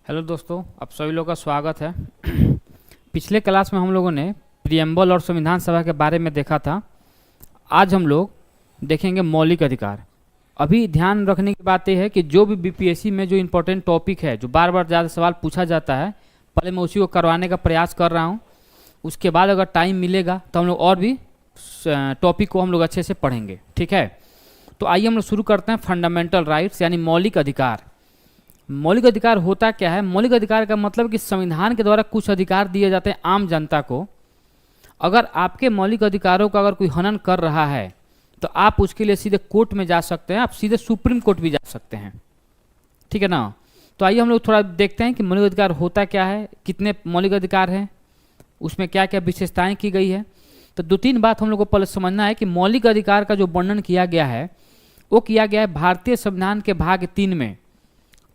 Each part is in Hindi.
हेलो दोस्तों, आप सभी लोगों का स्वागत है। पिछले क्लास में हम लोगों ने प्रियम्बल और संविधान सभा के बारे में देखा था। आज हम लोग देखेंगे मौलिक अधिकार। अभी ध्यान रखने की बात यह है कि जो भी बीपीएससी में जो इम्पोर्टेंट टॉपिक है, जो बार बार ज़्यादा सवाल पूछा जाता है, पहले मैं उसी को करवाने का प्रयास कर रहा हूँ। उसके बाद अगर टाइम मिलेगा तो हम लोग और भी टॉपिक को हम लोग अच्छे से पढ़ेंगे, ठीक है। तो आइए हम लोग शुरू करते हैं फंडामेंटल राइट्स यानी मौलिक अधिकार। मौलिक अधिकार होता क्या है? मौलिक अधिकार का मतलब कि संविधान के द्वारा कुछ अधिकार दिए जाते हैं आम जनता को। अगर आपके मौलिक अधिकारों का अगर कोई हनन कर रहा है तो आप उसके लिए सीधे कोर्ट में जा सकते हैं, आप सीधे सुप्रीम कोर्ट भी जा सकते हैं, ठीक है ना। तो आइए हम लोग थोड़ा देखते हैं कि मौलिक अधिकार होता क्या है, कितने मौलिक अधिकार हैं, उसमें क्या क्या विशेषताएं की गई है। तो दो तीन बात हम लोग को पहले समझना है कि मौलिक अधिकार का जो वर्णन किया गया है वो किया गया है भारतीय संविधान के भाग 3 में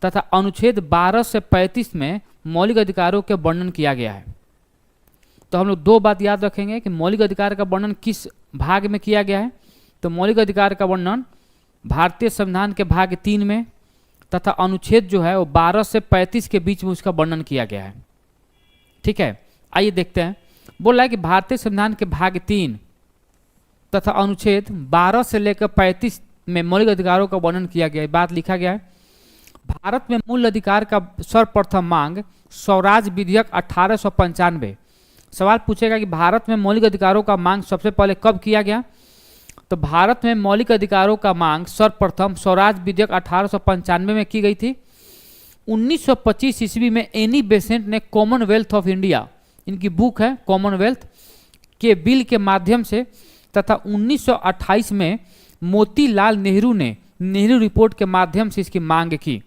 तथा अनुच्छेद 12 से 35 में मौलिक अधिकारों के वर्णन किया गया है। तो हम लोग दो बात याद रखेंगे कि मौलिक अधिकार का वर्णन किस भाग में किया गया है। तो मौलिक अधिकार का वर्णन भारतीय संविधान के भाग 3 में तथा अनुच्छेद जो है वो 12 से 35 के बीच में उसका वर्णन किया गया है, ठीक है। आइए देखते हैं। बोला है कि भारतीय संविधान के भाग 3 तथा अनुच्छेद 12 से लेकर 35 में मौलिक अधिकारों का वर्णन किया गया है। बात लिखा गया है, भारत में मूल अधिकार का सर्वप्रथम मांग स्वराज विधेयक 1895। सवाल पूछेगा कि भारत में मौलिक अधिकारों का मांग सबसे पहले कब किया गया? तो भारत में मौलिक अधिकारों का मांग सर्वप्रथम स्वराज विधेयक 1895 में की गई थी। 1925 ईस्वी में एनी बेसेंट ने कॉमनवेल्थ ऑफ इंडिया, इनकी बुक है कॉमनवेल्थ, के बिल के माध्यम से तथा 1928 में मोतीलाल नेहरू ने नेहरू रिपोर्ट के माध्यम से इसकी मांग की।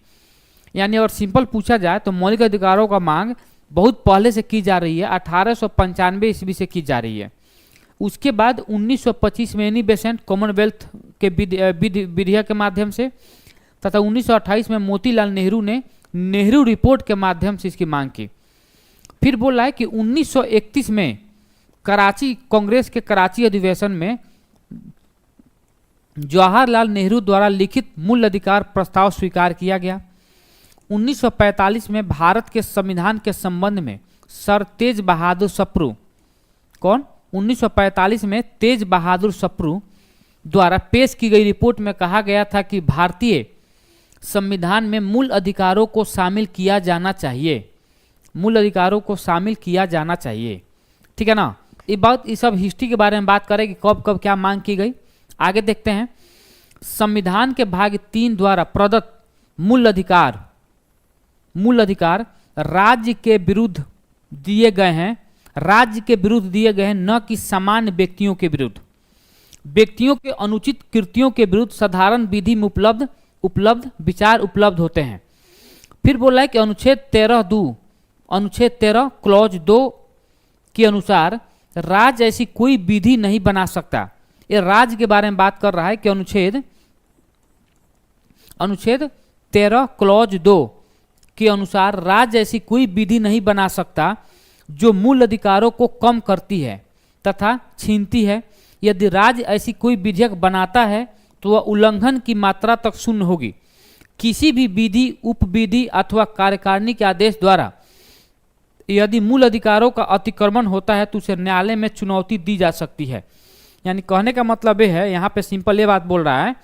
यानी और सिंपल पूछा जाए तो मौलिक अधिकारों का मांग बहुत पहले से की जा रही है, 1895 ईस्वी से की जा रही है। उसके बाद 1925 में एनी बेसेंट कॉमनवेल्थ के विधेयक के माध्यम से तथा 1928 में मोतीलाल नेहरू ने नेहरू रिपोर्ट के माध्यम से इसकी मांग की। फिर बोला है कि 1931 में कराची कांग्रेस के कराची अधिवेशन में जवाहरलाल नेहरू द्वारा लिखित मूल अधिकार प्रस्ताव स्वीकार किया गया। 1945 में भारत के संविधान के संबंध में सर तेज बहादुर सप्रू, कौन? 1945 में तेज बहादुर सप्रू द्वारा पेश की गई रिपोर्ट में कहा गया था कि भारतीय संविधान में मूल अधिकारों को शामिल किया जाना चाहिए, मूल अधिकारों को शामिल किया जाना चाहिए, ठीक है ना। ये सब हिस्ट्री के बारे में बात करें कि कब कब क्या मांग की गई। आगे देखते हैं। संविधान के भाग 3 द्वारा प्रदत्त मूल अधिकार राज्य के विरुद्ध दिए गए हैं, राज्य के विरुद्ध दिए गए हैं, न कि सामान्य व्यक्तियों के विरुद्ध। व्यक्तियों के अनुचित कृत्यों के विरुद्ध साधारण विधि में उपलब्ध विचार उपलब्ध होते हैं। फिर बोला है कि अनुच्छेद 13 क्लॉज 2 के अनुसार राज्य ऐसी कोई विधि नहीं बना सकता। ये राज्य के बारे में बात कर रहा है कि अनुच्छेद 13 क्लॉज 2 के अनुसार राज्य ऐसी कोई विधि नहीं बना सकता जो मूल अधिकारों को कम करती है तथा छीनती है। यदि राज्य ऐसी कोई विधेयक बनाता है तो वह उल्लंघन की मात्रा तक शून्य होगी। किसी भी विधि, उपविधि अथवा कार्यकारिणी के आदेश द्वारा यदि मूल अधिकारों का अतिक्रमण होता है तो उसे न्यायालय में चुनौती दी जा सकती है। यानी कहने का मतलब ये है, यहाँ पे सिंपल ये बात बोल रहा है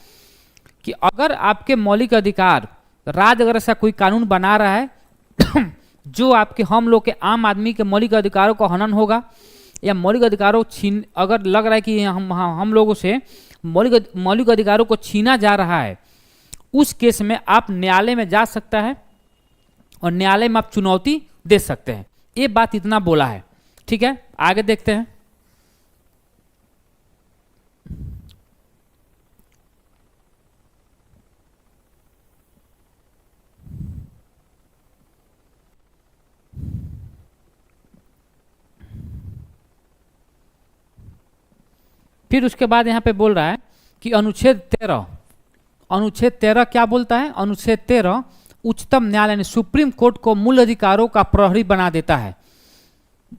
कि अगर आपके मौलिक अधिकार, राज्य अगर ऐसा कोई कानून बना रहा है जो आपके हम लोग के आम आदमी के मौलिक अधिकारों का हनन होगा या मौलिक अधिकारों अगर लग रहा है कि हम लोगों से मौलिक अधिकारों को छीना जा रहा है, उस केस में आप न्यायालय में जा सकता है और न्यायालय में आप चुनौती दे सकते हैं। ये बात इतना बोला है, ठीक है। आगे देखते हैं। फिर उसके बाद यहाँ पे बोल रहा है कि अनुच्छेद 13 क्या बोलता है? अनुच्छेद 13 उच्चतम न्यायालय यानी सुप्रीम कोर्ट को मूल अधिकारों का प्रहरी बना देता है।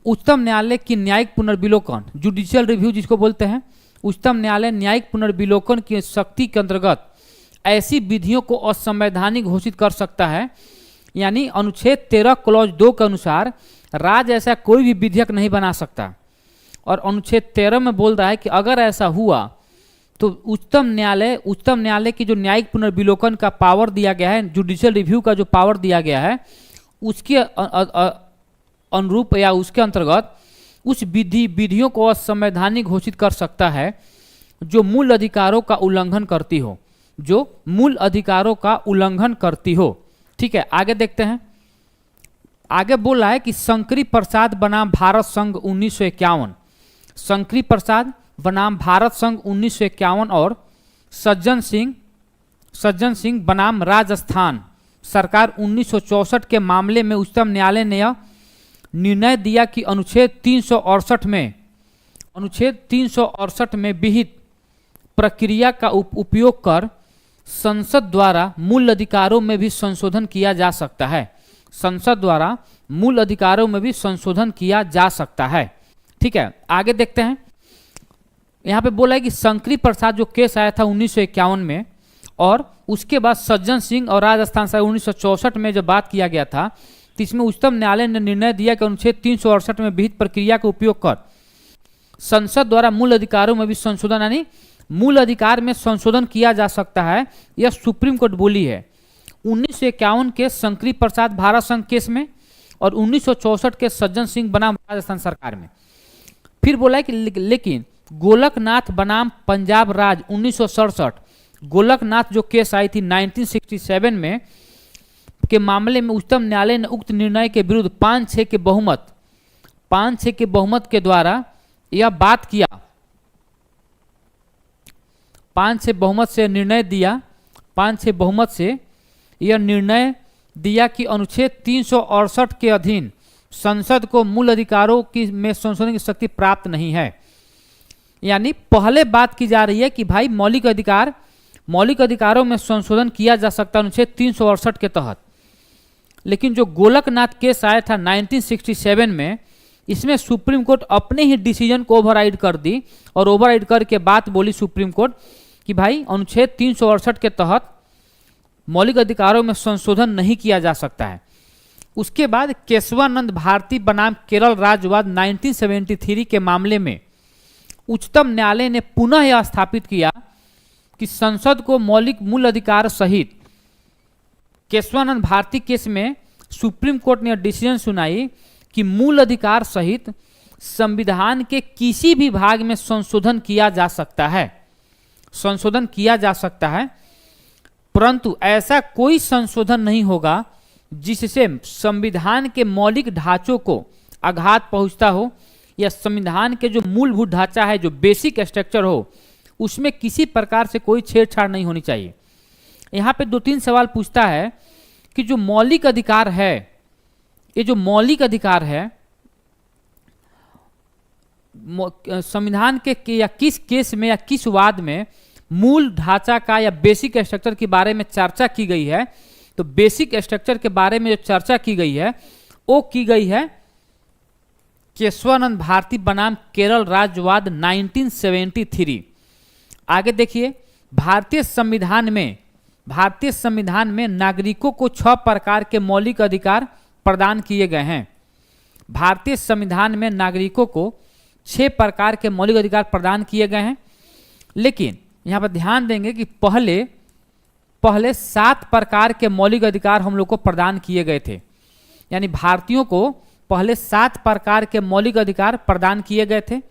उच्चतम न्यायालय की न्यायिक पुनर्विलोकन, जुडिशियल रिव्यू जिसको बोलते हैं, उच्चतम न्यायालय न्यायिक पुनर्विलोकन की शक्ति के अंतर्गत ऐसी विधियों को असंवैधानिक घोषित कर सकता है यानी अनुच्छेद 13 क्लॉज 2 के अनुसार राज्य ऐसा कोई भी विधेयक नहीं बना सकता। और अनुच्छेद 13 में बोल रहा है कि अगर ऐसा हुआ तो उच्चतम न्यायालय की जो न्यायिक पुनर्विलोकन का पावर दिया गया है, जुडिशियल रिव्यू का जो पावर दिया गया है, उसके अनुरूप या उसके अंतर्गत उस विधियों को असंवैधानिक घोषित कर सकता है जो मूल अधिकारों का उल्लंघन करती हो, जो मूल अधिकारों का उल्लंघन करती हो। ठीक है, आगे देखते हैं। आगे बोला है कि शंकरी प्रसाद बनाम भारत संघ 1951, शंकरी प्रसाद बनाम भारत संघ 1951 और सज्जन सिंह बनाम राजस्थान सरकार 1964 के मामले में उच्चतम न्यायालय ने यह निर्णय दिया कि अनुच्छेद 368 में विहित प्रक्रिया का उपयोग कर संसद द्वारा मूल अधिकारों में भी संशोधन किया जा सकता है। संसद द्वारा मूल अधिकारों में भी संशोधन किया जा सकता है। ठीक है, आगे देखते हैं। यहाँ पे बोला है कि शंकरी प्रसाद जो केस आया था 1951 में, और उसके बाद सज्जन सिंह और राजस्थान सरकार 1964 में जब बात किया गया था, तो इसमें उच्चतम न्यायालय ने निर्णय दिया कि अनुच्छेद 368 में विहित प्रक्रिया का उपयोग कर संसद द्वारा मूल अधिकारों में भी संशोधन, यानी मूल अधिकार में संशोधन किया जा सकता है। यह सुप्रीम कोर्ट बोली है 1951 के शंकरी प्रसाद भारत संघ केस में और 1964 के सज्जन सिंह बनाम राजस्थान सरकार में। फिर बोला है कि लेकिन गोलकनाथ बनाम पंजाब राज 1967, गोलकनाथ जो केस आई थी 1967 में के मामले में उच्चतम न्यायालय ने उक्त निर्णय के विरुद्ध 5-6 के बहुमत के द्वारा यह बात किया, 5-6 बहुमत से निर्णय दिया, 5-6 बहुमत से यह निर्णय दिया कि अनुच्छेद 368 के अधीन संसद को मूल अधिकारों की में संशोधन की शक्ति प्राप्त नहीं है। यानी पहले बात की जा रही है कि भाई मौलिक अधिकारों में संशोधन किया जा सकता है अनुच्छेद 368 के तहत, लेकिन जो गोलकनाथ केस आया था 1967 में, इसमें सुप्रीम कोर्ट अपने ही डिसीजन को ओवरराइड कर दी, और ओवरराइड करके बात बोली सुप्रीम कोर्ट कि भाई अनुच्छेद 368 के तहत मौलिक अधिकारों में संशोधन नहीं किया जा सकता है। उसके बाद केशवानंद भारती बनाम केरल राज्यवाद 1973 के मामले में उच्चतम न्यायालय ने पुनः यह स्थापित किया कि संसद को मौलिक मूल अधिकार सहित, केशवानंद भारती केस में सुप्रीम कोर्ट ने डिसीजन सुनाई कि मूल अधिकार सहित संविधान के किसी भी भाग में संशोधन किया जा सकता है, परंतु ऐसा कोई संशोधन नहीं होगा जिससे संविधान के मौलिक ढांचों को आघात पहुंचता हो, या संविधान के जो मूलभूत ढांचा है, जो बेसिक स्ट्रक्चर हो, उसमें किसी प्रकार से कोई छेड़छाड़ नहीं होनी चाहिए। यहाँ पे 2-3 सवाल पूछता है कि जो मौलिक अधिकार है, ये जो मौलिक अधिकार है संविधान के या किस केस में या किस वाद में मूल ढांचा का या बेसिक स्ट्रक्चर के बारे में चर्चा की गई है। तो बेसिक स्ट्रक्चर के बारे में जो चर्चा की गई है वो की गई है केशवानंद भारती बनाम केरल राज्यवाद 1973। आगे देखिए, भारतीय संविधान में नागरिकों को 6 प्रकार के मौलिक अधिकार प्रदान किए गए हैं। भारतीय संविधान में नागरिकों को 6 प्रकार के मौलिक अधिकार प्रदान किए गए हैं, लेकिन यहाँ पर ध्यान देंगे कि पहले 7 प्रकार के मौलिक अधिकार हम लोग को प्रदान किए गए थे। यानी भारतीयों को पहले 7 प्रकार के मौलिक अधिकार प्रदान किए गए थे,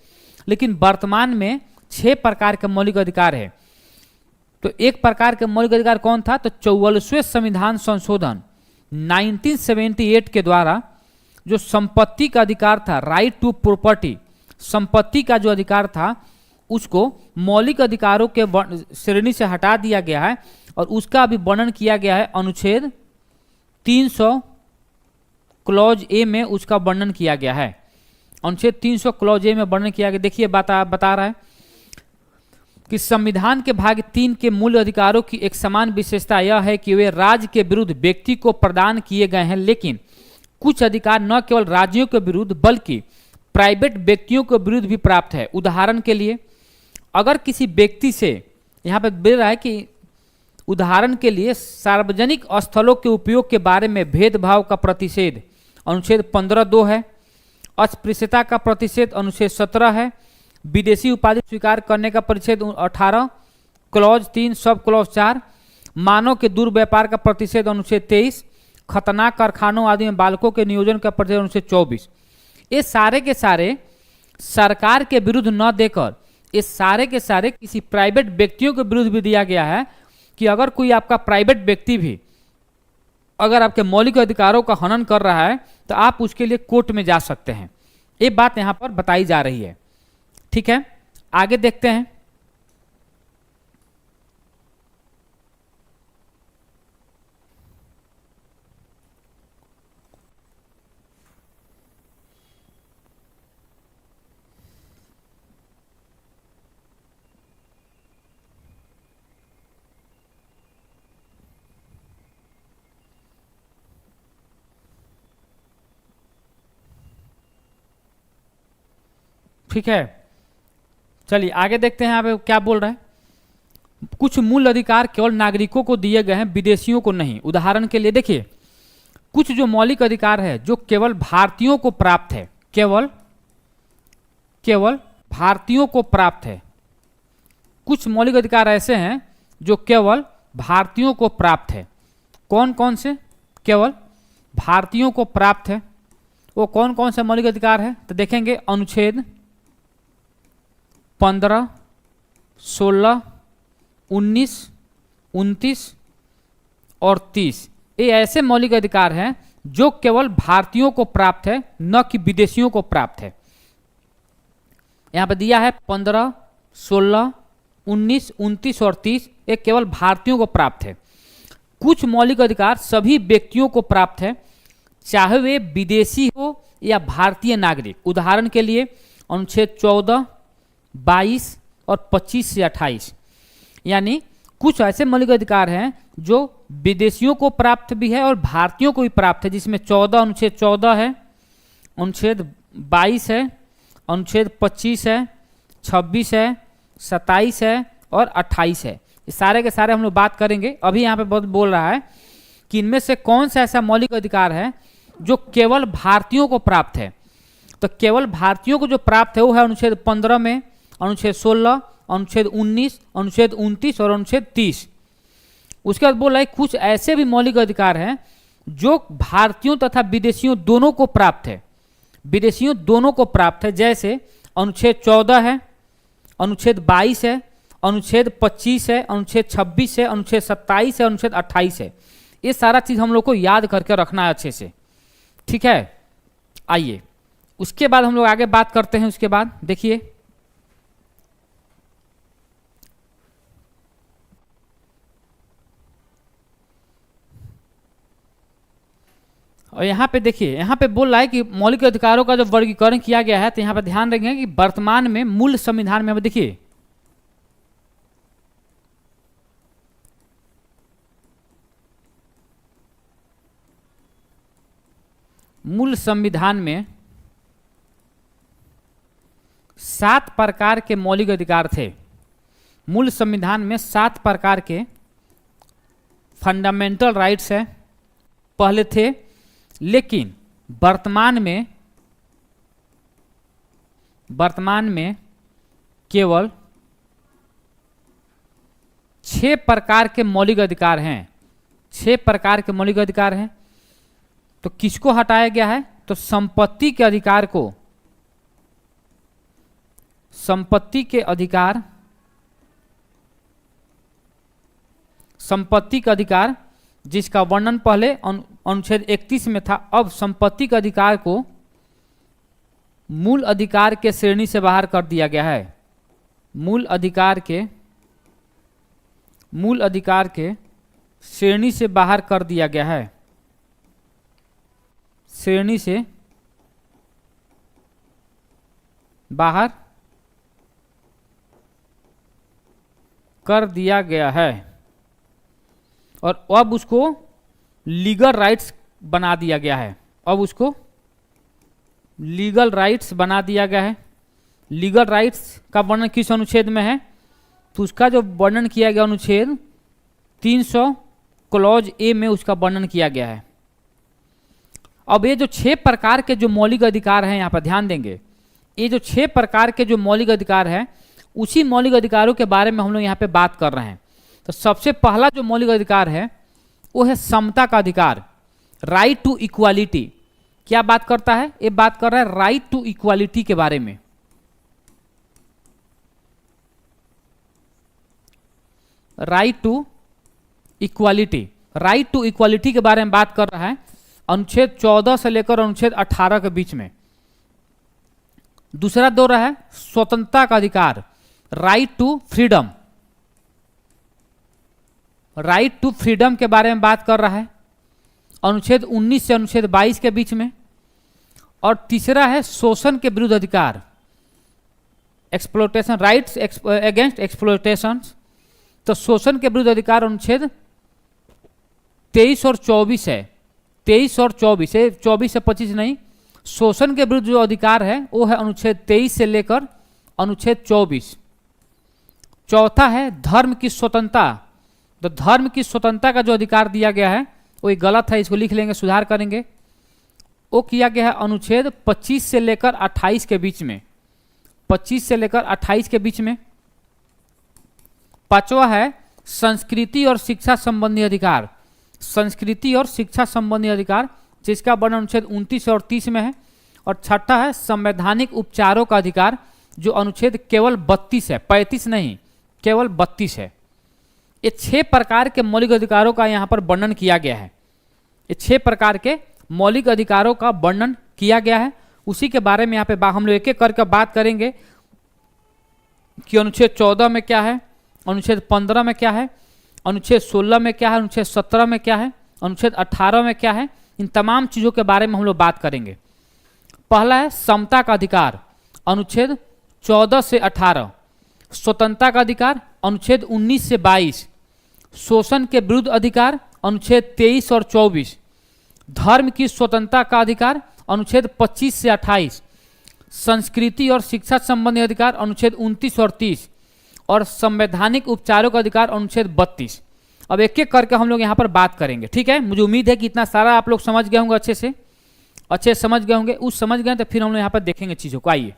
लेकिन वर्तमान में 6 प्रकार के मौलिक अधिकार है। तो एक प्रकार के मौलिक अधिकार कौन था? तो 44वें संविधान संशोधन 1978 के द्वारा जो संपत्ति का अधिकार था, राइट टू प्रॉपर्टी, संपत्ति का जो अधिकार था, उसको मौलिक अधिकारों के श्रेणी से हटा दिया गया है और उसका अभी वर्णन किया गया है अनुच्छेद 300 क्लॉज ए में उसका वर्णन किया गया है। अनुच्छेद 300 क्लॉज ए में वर्णन किया गया। देखिए बता रहा है कि संविधान के भाग 3 के मूल अधिकारों की एक समान विशेषता यह है कि वे राज्य के विरुद्ध व्यक्ति को प्रदान किए गए हैं, लेकिन कुछ अधिकार न केवल राज्यों के विरुद्ध बल्कि प्राइवेट व्यक्तियों के विरुद्ध भी प्राप्त है। उदाहरण के लिए, अगर किसी व्यक्ति से, यहाँ पे बोल रहा है कि उदाहरण के लिए सार्वजनिक स्थलों के उपयोग के बारे में भेदभाव का प्रतिषेध अनुच्छेद 15(2) है। अस्पृश्यता का प्रतिषेध अनुच्छेद 17 है। विदेशी उपाधि स्वीकार करने का परिच्छेद 18 क्लॉज 3 सब क्लॉज 4। मानव के दुर्व्यापार का प्रतिषेध अनुच्छेद 23। खतरनाक कारखानों आदि में बालकों के नियोजन का प्रतिषेध अनुच्छेद 24। ये सारे के सारे सरकार के विरुद्ध न देकर ये सारे के सारे किसी प्राइवेट व्यक्तियों के विरुद्ध भी दिया गया है कि अगर कोई आपका प्राइवेट व्यक्ति भी अगर आपके मौलिक अधिकारों का हनन कर रहा है तो आप उसके लिए कोर्ट में जा सकते हैं। ये बात यहां पर बताई जा रही है। ठीक है, आगे देखते हैं। ठीक है, चलिए आगे देखते हैं यहाँ पे क्या बोल रहे हैं। कुछ मूल अधिकार केवल नागरिकों को दिए गए हैं, विदेशियों को नहीं। उदाहरण के लिए देखिए, कुछ जो मौलिक अधिकार है जो केवल भारतीयों को प्राप्त है, केवल भारतीयों को प्राप्त है। कुछ मौलिक अधिकार ऐसे हैं जो केवल भारतीयों को प्राप्त है। कौन कौन से केवल भारतीयों को प्राप्त है? वो कौन कौन से मौलिक अधिकार है तो देखेंगे। अनुच्छेद 15, 16, 19, 29 और 30 ये ऐसे मौलिक अधिकार हैं जो केवल भारतीयों को प्राप्त है, न कि विदेशियों को प्राप्त है। यहां पर दिया है 15, 16, 19, 29 और 30 ये केवल भारतीयों को प्राप्त है। कुछ मौलिक अधिकार सभी व्यक्तियों को प्राप्त है, चाहे वे विदेशी हो या भारतीय नागरिक। उदाहरण के लिए अनुच्छेद 14, 22 और 25 से 28। यानी कुछ ऐसे मौलिक अधिकार हैं जो विदेशियों को प्राप्त भी है और भारतीयों को भी प्राप्त है, जिसमें 14 अनुच्छेद 14 है, अनुच्छेद 22 है, अनुच्छेद 25 है, 26 है, 27 है और 28 है। ये सारे के सारे हम लोग बात करेंगे। अभी यहाँ पे बहुत बोल रहा है कि इनमें से कौन सा ऐसा मौलिक अधिकार है जो केवल भारतीयों को प्राप्त है। तो केवल भारतीयों को जो प्राप्त है वो है अनुच्छेद 15 में, अनुच्छेद 16, अनुच्छेद 19, अनुच्छेद 29 और अनुच्छेद 30। उसके बाद बोल रहा है कुछ ऐसे भी मौलिक अधिकार हैं जो भारतीयों तथा विदेशियों दोनों को प्राप्त है, विदेशियों दोनों को प्राप्त है। जैसे अनुच्छेद 14 है, अनुच्छेद 22 है, अनुच्छेद 25 है, अनुच्छेद 26 है, अनुच्छेद 27 है, अनुच्छेद 28 है। ये सारा चीज हम लोग को याद करके रखना है अच्छे से। ठीक है, आइए उसके बाद हम लोग आगे बात करते हैं। उसके बाद देखिए और यहाँ पे देखिए, यहाँ पे बोल रहा है कि मौलिक अधिकारों का जो वर्गीकरण किया गया है, तो यहाँ पे ध्यान रखेंगे कि वर्तमान में मूल संविधान में देखिए मूल संविधान में 7 प्रकार के मौलिक अधिकार थे। मूल संविधान में 7 प्रकार के फंडामेंटल राइट्स है पहले थे, लेकिन वर्तमान में केवल 6 प्रकार के मौलिक अधिकार हैं। 6 प्रकार के मौलिक अधिकार हैं। तो किसको हटाया गया है? तो संपत्ति के अधिकार को, संपत्ति के अधिकार, संपत्ति का अधिकार जिसका वर्णन पहले अनुच्छेद 31 में था, अब संपत्ति के अधिकार को मूल अधिकार के श्रेणी से बाहर कर दिया गया है। मूल अधिकार के श्रेणी से बाहर कर दिया गया है। श्रेणी से बाहर कर दिया गया है और अब उसको लीगल राइट्स बना दिया गया है। अब उसको लीगल राइट्स बना दिया गया है। लीगल राइट्स का वर्णन किस अनुच्छेद में है? तो उसका जो वर्णन किया गया अनुच्छेद 300 क्लॉज ए में उसका वर्णन किया गया है। अब ये जो 6 प्रकार के जो मौलिक अधिकार हैं, यहाँ पर ध्यान देंगे, ये जो 6 प्रकार के जो मौलिक अधिकार हैं, उसी मौलिक अधिकारों के बारे में हम लोग यहाँ पे बात कर रहे हैं। तो सबसे पहला जो मौलिक अधिकार है वो है समता का अधिकार, राइट टू इक्वालिटी। क्या बात करता है? ये बात कर रहा है राइट टू इक्वालिटी के बारे में। Right to equality, right to equality के बारे में बात कर रहा है, अनुच्छेद 14 से लेकर अनुच्छेद 18 के बीच में। दूसरा दो रहा है स्वतंत्रता का अधिकार, right to freedom, right to freedom के बारे में बात कर रहा है, अनुच्छेद 19 से अनुच्छेद 22 के बीच में। और तीसरा है शोषण के विरुद्ध अधिकार, एक्सप्लोइटेशन, राइट्स अगेंस्ट एक्सप्लोइटेशन। तो शोषण के विरुद्ध अधिकार अनुच्छेद 23 और 24 है, 23 और 24 है, 24 से 25 नहीं। शोषण के विरुद्ध जो अधिकार है वो है अनुच्छेद 23 से लेकर अनुच्छेद 24। चौथा है धर्म की स्वतंत्रता। तो धर्म की स्वतंत्रता का जो अधिकार दिया गया है वो ये गलत है, इसको लिख लेंगे, सुधार करेंगे। वो किया गया है अनुच्छेद 25 से लेकर 28 के बीच में, 25 से लेकर 28 के बीच में। पांचवा है संस्कृति और शिक्षा संबंधी अधिकार, संस्कृति और शिक्षा संबंधी अधिकार, जिसका वर्णन अनुच्छेद 29 और 30 में है। और छठा है संवैधानिक उपचारों का अधिकार, जो अनुच्छेद केवल 32 है, 35 नहीं, केवल 32 है। ये 6 प्रकार के मौलिक अधिकारों का यहाँ पर वर्णन किया गया है। ये 6 प्रकार के मौलिक अधिकारों का वर्णन किया गया है, उसी के बारे में यहाँ पे हम लोग एक एक करके बात करेंगे कि अनुच्छेद 14 में क्या है, अनुच्छेद 15 में क्या है, अनुच्छेद 16 में क्या है, अनुच्छेद 17 में क्या है, अनुच्छेद 18 में क्या है। इन तमाम चीज़ों के बारे में हम लोग बात करेंगे। पहला है समता का अधिकार, अनुच्छेद 14 से 18। स्वतंत्रता का अधिकार अनुच्छेद 19 से 22। शोषण के विरुद्ध अधिकार अनुच्छेद 23 और 24। धर्म की स्वतंत्रता का अधिकार अनुच्छेद 25 से 28। संस्कृति और शिक्षा संबंधी अधिकार अनुच्छेद 29 और 30। और संवैधानिक उपचारों का अधिकार अनुच्छेद 32। अब एक एक करके हम लोग यहाँ पर बात करेंगे, ठीक है। मुझे उम्मीद है कि इतना सारा आप लोग समझ गए होंगे, अच्छे से समझ गए होंगे। उस समझ गए तो फिर हम लोग यहाँ पर देखेंगे चीज़ों को। आइए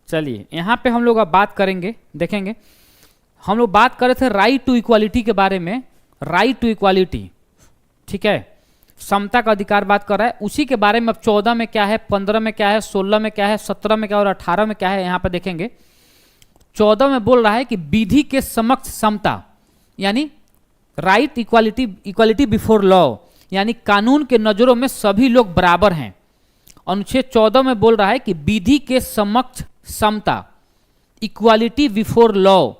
चलिए यहाँ पे हम लोग अब बात करेंगे, देखेंगे। हम लोग बात कर रहे थे राइट टू इक्वालिटी के बारे में, राइट टू इक्वालिटी, ठीक है। समता का अधिकार बात कर रहा है, उसी के बारे में अब 14 में क्या है, 15 में क्या है, 16 में क्या है, 17 में क्या है और 18 में क्या है, यहाँ पर देखेंगे। 14 में बोल रहा है कि विधि के समक्ष समता, यानी right equality, equality before law, यानी कानून के नज़रों में सभी लोग बराबर हैं। अनुच्छेद 14 में बोल रहा है कि विधि के समक्ष समता, इक्वालिटी बिफोर लॉ,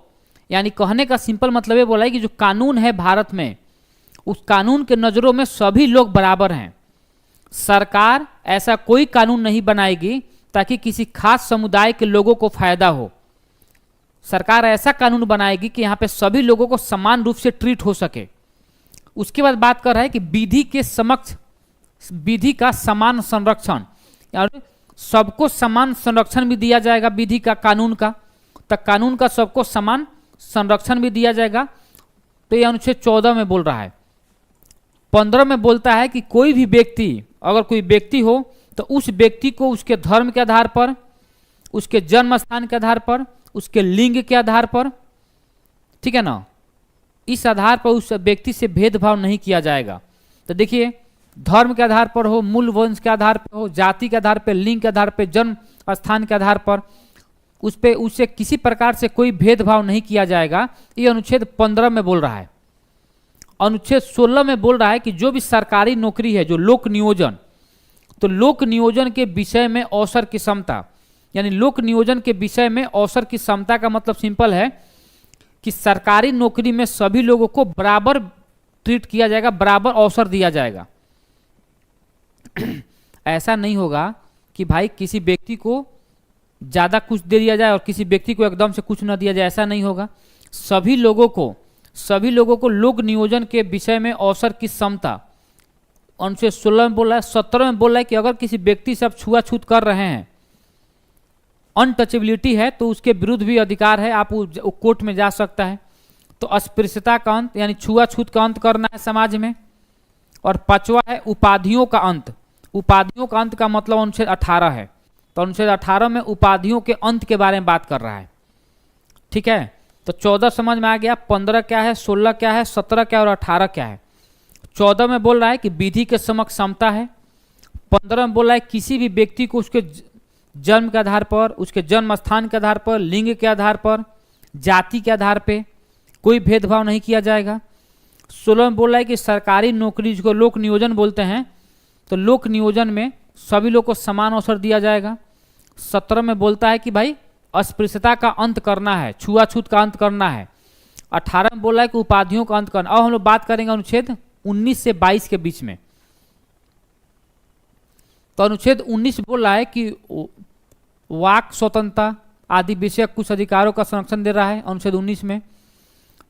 यानी कहने का सिंपल मतलब ये बोला है कि जो कानून है भारत में, उस कानून के नज़रों में सभी लोग बराबर हैं। सरकार ऐसा कोई कानून नहीं बनाएगी ताकि किसी खास समुदाय के लोगों को फायदा हो। सरकार ऐसा कानून बनाएगी कि यहाँ पे सभी लोगों को समान रूप से ट्रीट हो सके। उसके बाद बात कर रहा है कि विधि के समक्ष, विधि का समान संरक्षण, यानी सबको समान संरक्षण भी दिया जाएगा विधि का, कानून का, तो कानून का सबको समान संरक्षण भी दिया जाएगा। तो ये अनुच्छेद 14 में बोल रहा है। 15 में बोलता है कि कोई भी व्यक्ति, अगर कोई व्यक्ति हो तो उस व्यक्ति को उसके धर्म के आधार पर, उसके जन्म स्थान के आधार पर, उसके लिंग के आधार पर, ठीक है ना, इस आधार पर उस व्यक्ति से भेदभाव नहीं किया जाएगा। तो देखिए, धर्म के आधार पर हो, मूल वंश के आधार पर हो, जाति के आधार पर, लिंग के आधार पर, जन्म स्थान के आधार पर, उस पे उससे किसी प्रकार से कोई भेदभाव नहीं किया जाएगा। ये अनुच्छेद 15 में बोल रहा है। अनुच्छेद 16 में बोल रहा है कि जो भी सरकारी नौकरी है, जो लोक नियोजन, तो लोक नियोजन के विषय में अवसर की समता, यानी लोक नियोजन के विषय में अवसर की समता का मतलब सिंपल है कि सरकारी नौकरी में सभी लोगों को बराबर ट्रीट किया जाएगा, बराबर अवसर दिया जाएगा। ऐसा नहीं होगा कि भाई किसी व्यक्ति को ज़्यादा कुछ दे दिया जाए और किसी व्यक्ति को एकदम से कुछ न दिया जाए, ऐसा नहीं होगा। सभी लोगों को लोक नियोजन के विषय में अवसर की समता अनुच्छेद 16 में बोला है। 17 में बोला है कि अगर किसी व्यक्ति से आप छुआछूत कर रहे हैं, अनटचेबिलिटी है, तो उसके विरुद्ध भी अधिकार है, आप कोर्ट में जा सकता है। तो अस्पृश्यता का अंत यानी छुआछूत का अंत करना है समाज में। और पांचवा है उपाधियों का अंत। उपाधियों का अंत का मतलब अनुच्छेद 18 है। तो अनुच्छेद 18 में उपाधियों के अंत के बारे में बात कर रहा है। ठीक है, तो 14 समझ में आ गया। 15 क्या है, 16 क्या है, 17 क्या है और 18 क्या है। 14 में बोल रहा है कि विधि के समक्ष समता है। 15 में बोल रहा है किसी भी व्यक्ति को उसके जन्म के आधार पर, उसके जन्म स्थान के आधार पर, लिंग के आधार पर, जाति के आधार पर कोई भेदभाव नहीं किया जाएगा। 16 में बोल रहा है कि सरकारी नौकरी जिसको लोक नियोजन बोलते हैं, तो लोक नियोजन में सभी लोग को समान अवसर दिया जाएगा। 17 में बोलता है कि भाई अस्पृश्यता का अंत करना है, छुआछूत का अंत करना है। 18 में बोल रहा है कि उपाधियों का अंत करना। अब हम लोग बात करेंगे अनुच्छेद 19 से 22 के बीच में। तो अनुच्छेद 19 बोल रहा है कि वाक स्वतंत्रता आदि विषय कुछ अधिकारों का संरक्षण दे रहा है अनुच्छेद 19 में।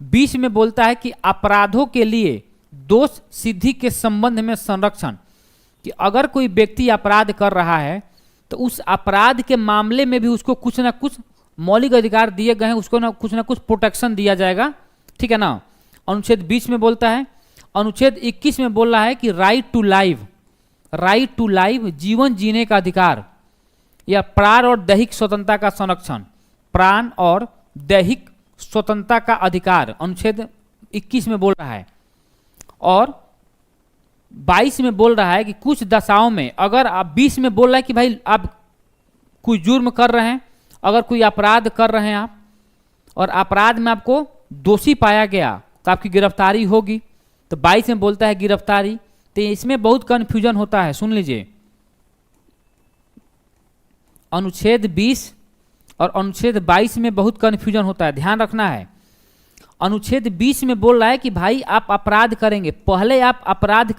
20 में बोलता है कि अपराधों के लिए दोष सिद्धि के संबंध में संरक्षण, कि अगर कोई व्यक्ति अपराध कर रहा है तो उस अपराध के मामले में भी उसको कुछ ना कुछ मौलिक अधिकार दिए गए हैं, उसको ना कुछ प्रोटेक्शन दिया जाएगा। ठीक है ना। अनुच्छेद 20 में बोलता है। अनुच्छेद 21 में बोल रहा है कि राइट टू लाइफ जीवन जीने का अधिकार या प्राण और दैहिक स्वतंत्रता का संरक्षण, प्राण और दैहिक स्वतंत्रता का अधिकार अनुच्छेद 21 में बोल रहा है। और 22 में बोल रहा है कि कुछ दशाओं में, अगर आप 20 में बोल रहा है कि भाई आप कोई जुर्म कर रहे हैं, अगर कोई अपराध कर रहे हैं आप, और अपराध में आपको दोषी पाया गया तो आपकी गिरफ्तारी होगी। तो 22 में बोलता है गिरफ्तारी। तो इसमें बहुत कन्फ्यूजन होता है, सुन लीजिए। अनुच्छेद 20 और अनुच्छेद 22 में बहुत कन्फ्यूजन होता है, ध्यान रखना है। अनुच्छेद 20 में बोल रहा है कि भाई आप अपराध करेंगे, पहले आप अपराध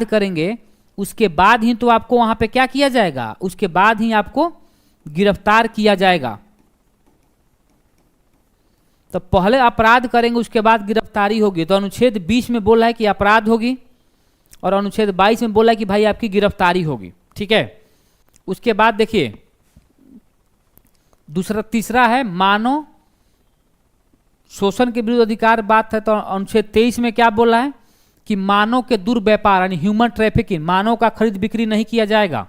करेंगे, उसके बाद ही तो आपको वहां पे क्या किया जाएगा, उसके बाद ही आपको गिरफ्तार किया जाएगा। तो पहले अपराध करेंगे, उसके बाद गिरफ्तारी होगी। तो अनुच्छेद 20 में बोल रहा है कि अपराध होगी, और अनुच्छेद 22 में बोल रहा है कि भाई आपकी गिरफ्तारी होगी। ठीक है। उसके बाद देखिए तीसरा है मानव शोषण के विरुद्ध अधिकार बात है। तो अनुच्छेद 23 में क्या बोला है कि मानव के दुर्व्यापार यानी ह्यूमन ट्रैफिकिंग, मानव का खरीद बिक्री नहीं किया जाएगा।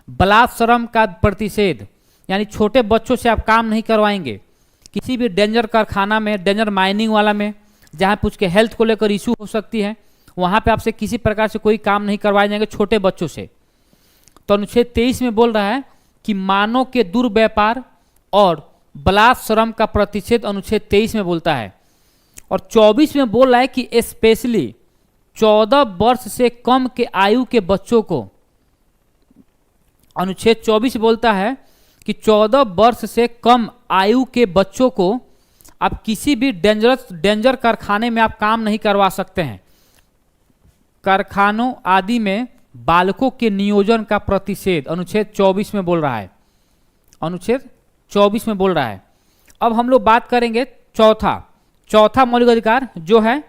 बलात्श्रम का प्रतिषेध यानी छोटे बच्चों से आप काम नहीं करवाएंगे। किसी भी डेंजर कारखाना में, डेंजर माइनिंग वाला में, जहाँ पे उसके हेल्थ को लेकर इशू हो सकती है, वहाँ पे आपसे किसी प्रकार से कोई काम नहीं करवाए जाएंगे छोटे बच्चों से। तो अनुच्छेद 23 में बोल रहा है कि मानव के दुर्व्यापार और बलात्श्रम का प्रतिषेध अनुच्छेद 23 में बोलता है। और 24 में बोल रहा है कि स्पेशली 14 वर्ष से कम के आयु के बच्चों को, अनुच्छेद 24 बोलता है कि 14 वर्ष से कम आयु के बच्चों को आप किसी भी डेंजर कारखाने में आप काम नहीं करवा सकते हैं। कारखानों आदि में बालकों के नियोजन का प्रतिषेध अनुच्छेद 24 में बोल रहा है, अनुच्छेद 24 में बोल रहा है। अब हम लोग बात करेंगे चौथा मौलिक अधिकार जो है।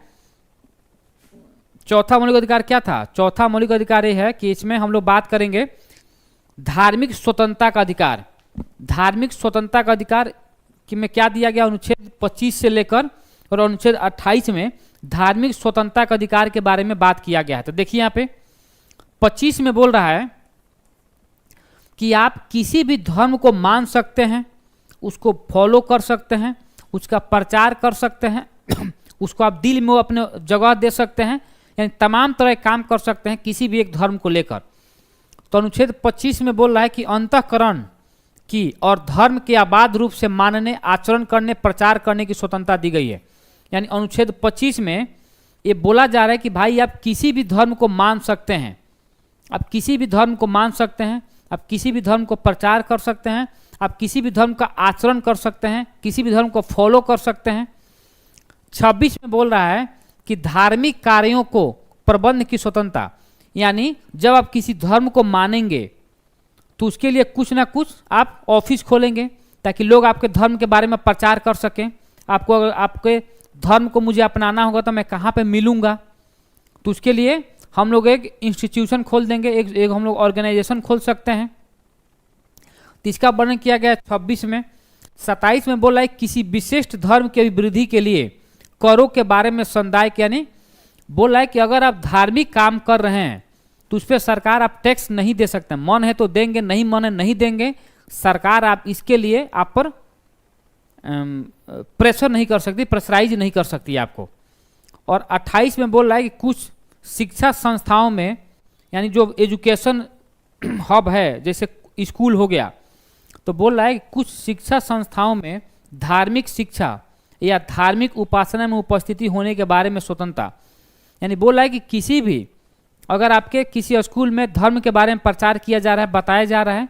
चौथा मौलिक अधिकार क्या था? चौथा मौलिक अधिकार ये है कि इसमें हम लोग बात करेंगे धार्मिक स्वतंत्रता का अधिकार। धार्मिक स्वतंत्रता का अधिकार कि में क्या दिया गया, अनुच्छेद 25 से लेकर और अनुच्छेद 28 में धार्मिक स्वतंत्रता का अधिकार के बारे में बात किया गया है। तो देखिए यहाँ पे 25 में बोल रहा है कि आप किसी भी धर्म को मान सकते हैं, उसको फॉलो कर सकते हैं, उसका प्रचार कर सकते हैं, उसको आप दिल में अपने जगह दे सकते हैं, यानी तमाम तरह के काम कर सकते हैं किसी भी एक धर्म को लेकर। तो अनुच्छेद 25 में बोल रहा है कि अंतःकरण की और धर्म के आबाद रूप से मानने, आचरण करने, प्रचार करने की स्वतंत्रता दी गई है। यानी अनुच्छेद 25 में ये बोला जा रहा है कि भाई आप किसी भी धर्म को मान सकते हैं, आप किसी भी धर्म को मान सकते हैं, आप किसी भी धर्म को प्रचार कर सकते हैं, आप किसी भी धर्म का आचरण कर सकते हैं, किसी भी धर्म को फॉलो कर सकते हैं। 26 में बोल रहा है कि धार्मिक कार्यों को प्रबंध की स्वतंत्रता, यानी जब आप किसी धर्म को मानेंगे तो उसके लिए कुछ ना कुछ आप ऑफिस खोलेंगे ताकि लोग आपके धर्म के बारे में प्रचार कर सकें। आपको अगर आपके धर्म को मुझे अपनाना होगा तो मैं कहाँ पे मिलूँगा, तो उसके लिए हम लोग एक इंस्टीट्यूशन खोल देंगे, एक हम लोग ऑर्गेनाइजेशन खोल सकते हैं। तो इसका वर्णन किया गया 26 में। 27 में बोला है किसी विशिष्ट धर्म के वृद्धि के लिए करों के बारे में समुदाय के, यानी बोला है कि अगर आप धार्मिक काम कर रहे हैं तो उस पर सरकार आप टैक्स नहीं दे सकते, मन है तो देंगे, नहीं मन है नहीं देंगे। सरकार आप इसके लिए आप पर प्रेशर नहीं कर सकती, प्रेशराइज नहीं कर सकती आपको। और 28 में बोल रहा है कि कुछ शिक्षा संस्थाओं में, यानी जो एजुकेशन हब है जैसे स्कूल हो गया, तो बोल रहा है कि कुछ शिक्षा संस्थाओं में धार्मिक शिक्षा या धार्मिक उपासना में उपस्थिति होने के बारे में स्वतंत्रता, यानी बोल रहा है कि किसी भी अगर आपके किसी स्कूल में धर्म के बारे में प्रचार किया जा रहा है, बताया जा रहा है,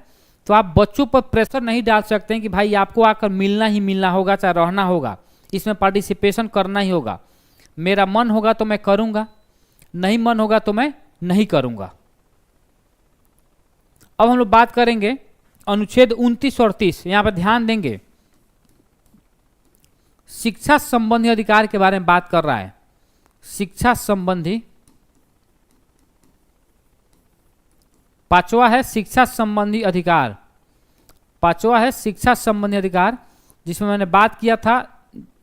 तो आप बच्चों पर प्रेशर नहीं डाल सकते हैं कि भाई आपको आकर मिलना ही मिलना होगा, चाहे रहना होगा, इसमें पार्टिसिपेशन करना ही होगा। मेरा मन होगा तो मैं करूँगा, नहीं मन होगा तो मैं नहीं करूँगा। अब हम लोग बात करेंगे अनुच्छेद 29 और 30, यहाँ पर ध्यान देंगे शिक्षा संबंधी अधिकार के बारे में बात कर रहा है। शिक्षा संबंधी, पांचवा है शिक्षा संबंधी अधिकार, पांचवा है शिक्षा संबंधी अधिकार, जिसमें मैंने बात किया था,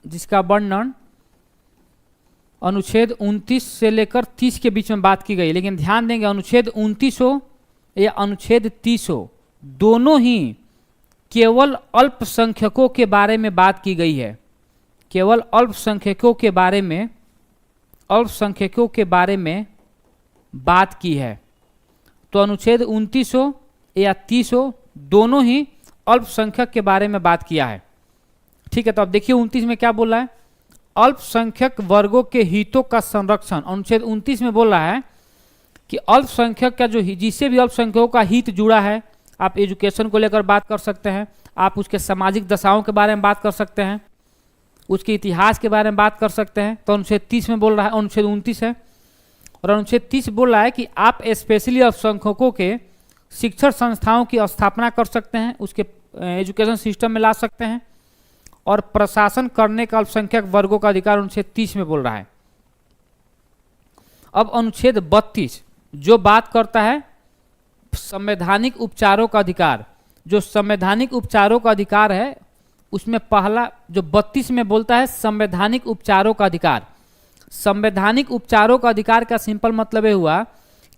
जिसका वर्णन अनुच्छेद 29 से लेकर 30 के बीच में बात की गई। लेकिन ध्यान देंगे अनुच्छेद 29 हो या अनुच्छेद 30 हो, दोनों ही केवल अल्पसंख्यकों के बारे में बात की गई है, केवल अल्पसंख्यकों के बारे में, अल्पसंख्यकों के बारे में बात की है। तो अनुच्छेद 29 हो या 30 हो, दोनों ही अल्पसंख्यक के बारे में बात किया है। ठीक है, तो अब देखिए 29 में क्या बोला है, अल्पसंख्यक वर्गों के हितों का संरक्षण। अनुच्छेद 29 में बोल रहा है कि अल्पसंख्यक का जो जिससे भी अल्पसंख्यकों का हित जुड़ा है, आप एजुकेशन को लेकर बात कर सकते हैं, आप उसके सामाजिक दशाओं के बारे में बात कर सकते हैं, उसके इतिहास के बारे में बात कर सकते हैं। तो अनुच्छेद 30 में बोल रहा है, अनुच्छेद 29 है। और अनुच्छेद 30 बोल रहा है कि आप स्पेशली अल्पसंख्यकों के शिक्षण संस्थाओं की स्थापना कर सकते हैं, उसके एजुकेशन सिस्टम में ला सकते हैं, और प्रशासन करने का अल्पसंख्यक वर्गों का अधिकार अनुच्छेद 30 में बोल रहा है। अब अनुच्छेद 32 जो बात करता है संवैधानिक उपचारों का अधिकार, जो संवैधानिक उपचारों का अधिकार है, उसमें पहला जो 32 में बोलता है संवैधानिक उपचारों का अधिकार। संवैधानिक उपचारों का अधिकार का सिंपल मतलब ये हुआ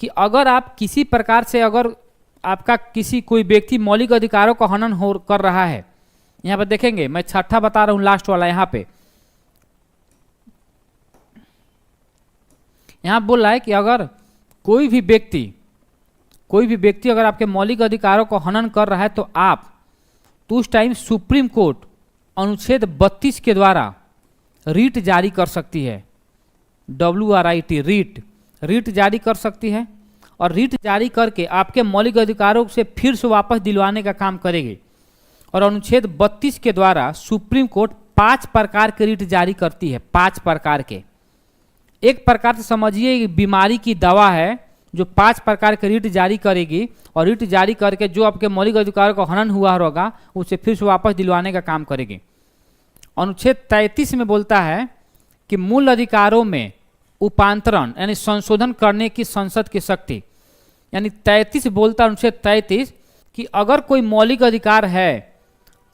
कि अगर आप किसी प्रकार से, अगर आपका किसी कोई व्यक्ति मौलिक अधिकारों का हनन कर रहा है, यहाँ पर देखेंगे, मैं छठा बता रहा हूँ, लास्ट वाला यहाँ पे, यहाँ बोल रहा है कि अगर कोई भी व्यक्ति अगर आपके मौलिक अधिकारों को हनन कर रहा है तो आप तो उस टाइम सुप्रीम कोर्ट अनुच्छेद 32 के द्वारा रीट जारी कर सकती है, WRIT रीट जारी कर सकती है, और रीट जारी करके आपके मौलिक अधिकारों से फिर से वापस दिलवाने का काम करेगी। और अनुच्छेद 32 के द्वारा सुप्रीम कोर्ट 5 प्रकार के रीट जारी करती है, 5 प्रकार के। एक प्रकार से समझिए बीमारी की दवा है जो 5 प्रकार के रीट जारी करेगी, और रीट जारी करके जो आपके मौलिक अधिकारों का हनन हुआ होगा उसे फिर से वापस दिलवाने का काम करेगी। अनुच्छेद 33 में बोलता है कि मूल अधिकारों में उपांतरण यानी संशोधन करने की संसद की शक्ति, यानी 33 बोलता है अनुच्छेद 33 कि अगर कोई मौलिक अधिकार है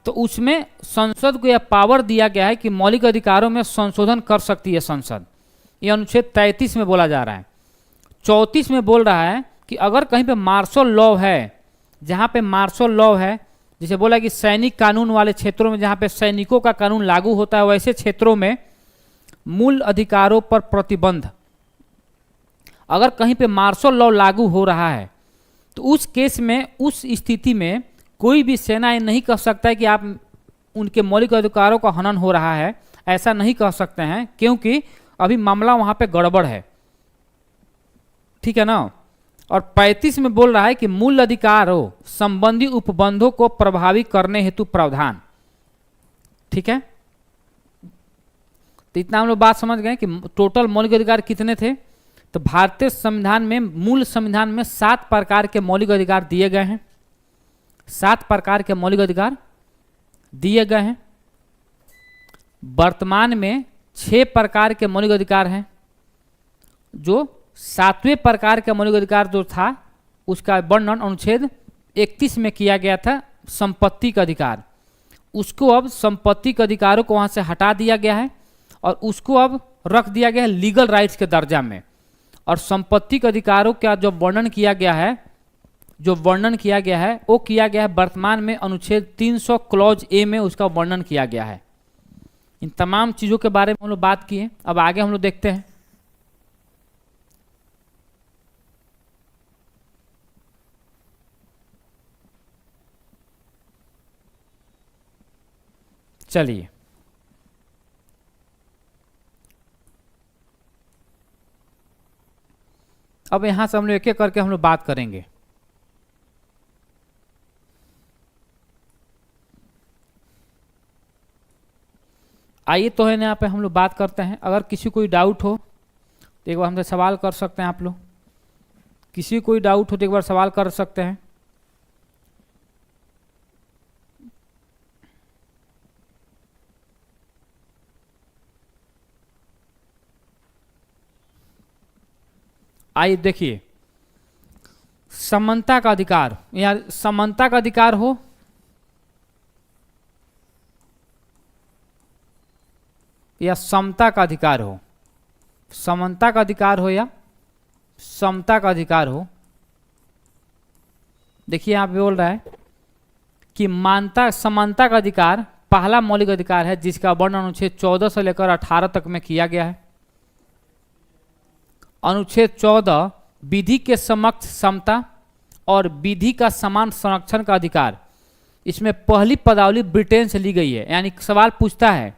तो उसमें संसद को यह पावर दिया गया है कि मौलिक अधिकारों में संशोधन कर सकती है संसद। यह अनुच्छेद 33 में बोला जा रहा है। 34 में बोल रहा है कि अगर कहीं पे मार्शल लॉ है, जहाँ पे मार्शल लॉ है, जैसे बोला कि सैनिक कानून वाले क्षेत्रों में जहाँ पे सैनिकों का कानून लागू होता है, वैसे क्षेत्रों में मूल अधिकारों पर प्रतिबंध, अगर कहीं पे मार्शल लॉ लागू हो रहा है तो उस केस में, उस स्थिति में कोई भी सेना ये नहीं कह सकता है कि आप उनके मौलिक अधिकारों का हनन हो रहा है, ऐसा नहीं कह सकते हैं, क्योंकि अभी मामला वहाँ पे गड़बड़ है। ठीक है ना। और 35 में बोल रहा है कि मूल अधिकारों संबंधी उपबंधों को प्रभावी करने हेतु प्रावधान। ठीक है, तो इतना हम लोग बात समझ गए कि टोटल मौलिक अधिकार कितने थे। तो भारतीय संविधान में, मूल संविधान में 7 प्रकार के मौलिक अधिकार दिए गए हैं। 7 प्रकार के मौलिक अधिकार दिए गए हैं। वर्तमान में 6 प्रकार के मौलिक अधिकार हैं। जो 7वें प्रकार के मौलिक अधिकार जो था उसका वर्णन अनुच्छेद 31 में किया गया था, संपत्ति का अधिकार। उसको अब संपत्ति के अधिकारों को वहाँ से हटा दिया गया है और उसको अब रख दिया गया है लीगल राइट्स के दर्जा में। और संपत्ति के अधिकारों का जो वर्णन किया गया है वो किया गया है वर्तमान में अनुच्छेद 300 क्लॉज ए में उसका वर्णन किया गया है। इन तमाम चीज़ों के बारे में हम लोग बात किए। अब आगे हम लोग देखते हैं। चलिए, अब यहां से हम लोग एक एक करके हम लोग बात करेंगे। आइए तो है ना, यहाँ पे हम लोग बात करते हैं। अगर किसी को कोई डाउट हो तो एक बार हमसे सवाल कर सकते हैं। आप लोग किसी को कोई डाउट हो तो एक बार सवाल कर सकते हैं। आइए देखिए, समानता का अधिकार या समानता का अधिकार हो या समता का अधिकार हो, समानता का अधिकार हो या समता का अधिकार हो। देखिए यहाँ पे बोल रहा है कि समानता का अधिकार पहला मौलिक अधिकार है जिसका वर्णन अनुच्छेद 14 से लेकर 18 तक में किया गया है। अनुच्छेद 14 विधि के समक्ष समता और विधि का समान संरक्षण का अधिकार। इसमें पहली पदावली ब्रिटेन से ली गई है। यानी सवाल पूछता है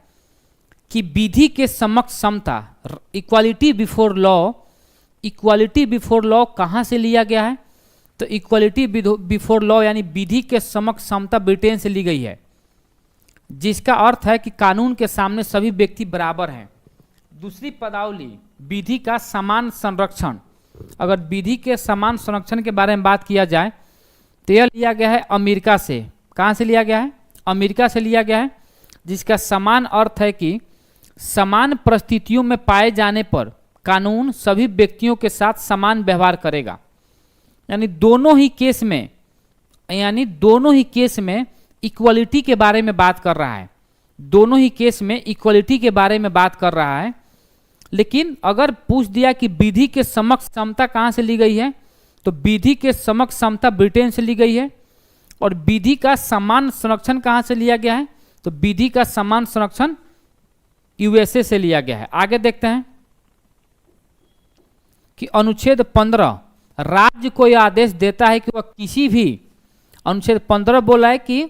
कि विधि के समक्ष समता, इक्वालिटी बिफोर लॉ कहाँ से लिया गया है? तो इक्वालिटी बिफोर लॉ यानी विधि के समक्ष समता ब्रिटेन से ली गई है, जिसका अर्थ है कि कानून के सामने सभी व्यक्ति बराबर हैं। दूसरी पदावली विधि का समान संरक्षण। अगर विधि के समान संरक्षण के बारे में बात किया जाए तो यह लिया गया है अमेरिका से। कहाँ से लिया गया है? अमेरिका से लिया गया है, जिसका समान अर्थ है कि समान परिस्थितियों में पाए जाने पर कानून सभी व्यक्तियों के साथ समान व्यवहार करेगा। यानी दोनों ही केस में इक्वलिटी के बारे में बात कर रहा है। दोनों ही केस में इक्वलिटी के बारे में बात कर रहा है। लेकिन अगर पूछ दिया कि विधि के समक्ष समता कहाँ से ली गई है, तो विधि के समक्ष समता ब्रिटेन से ली गई है। और विधि का समान संरक्षण कहाँ से लिया गया है? तो विधि का समान संरक्षण यूएसए से लिया गया है। आगे देखते हैं कि अनुच्छेद 15 राज्य को यह आदेश देता है कि वह किसी भी, अनुच्छेद 15 बोला है कि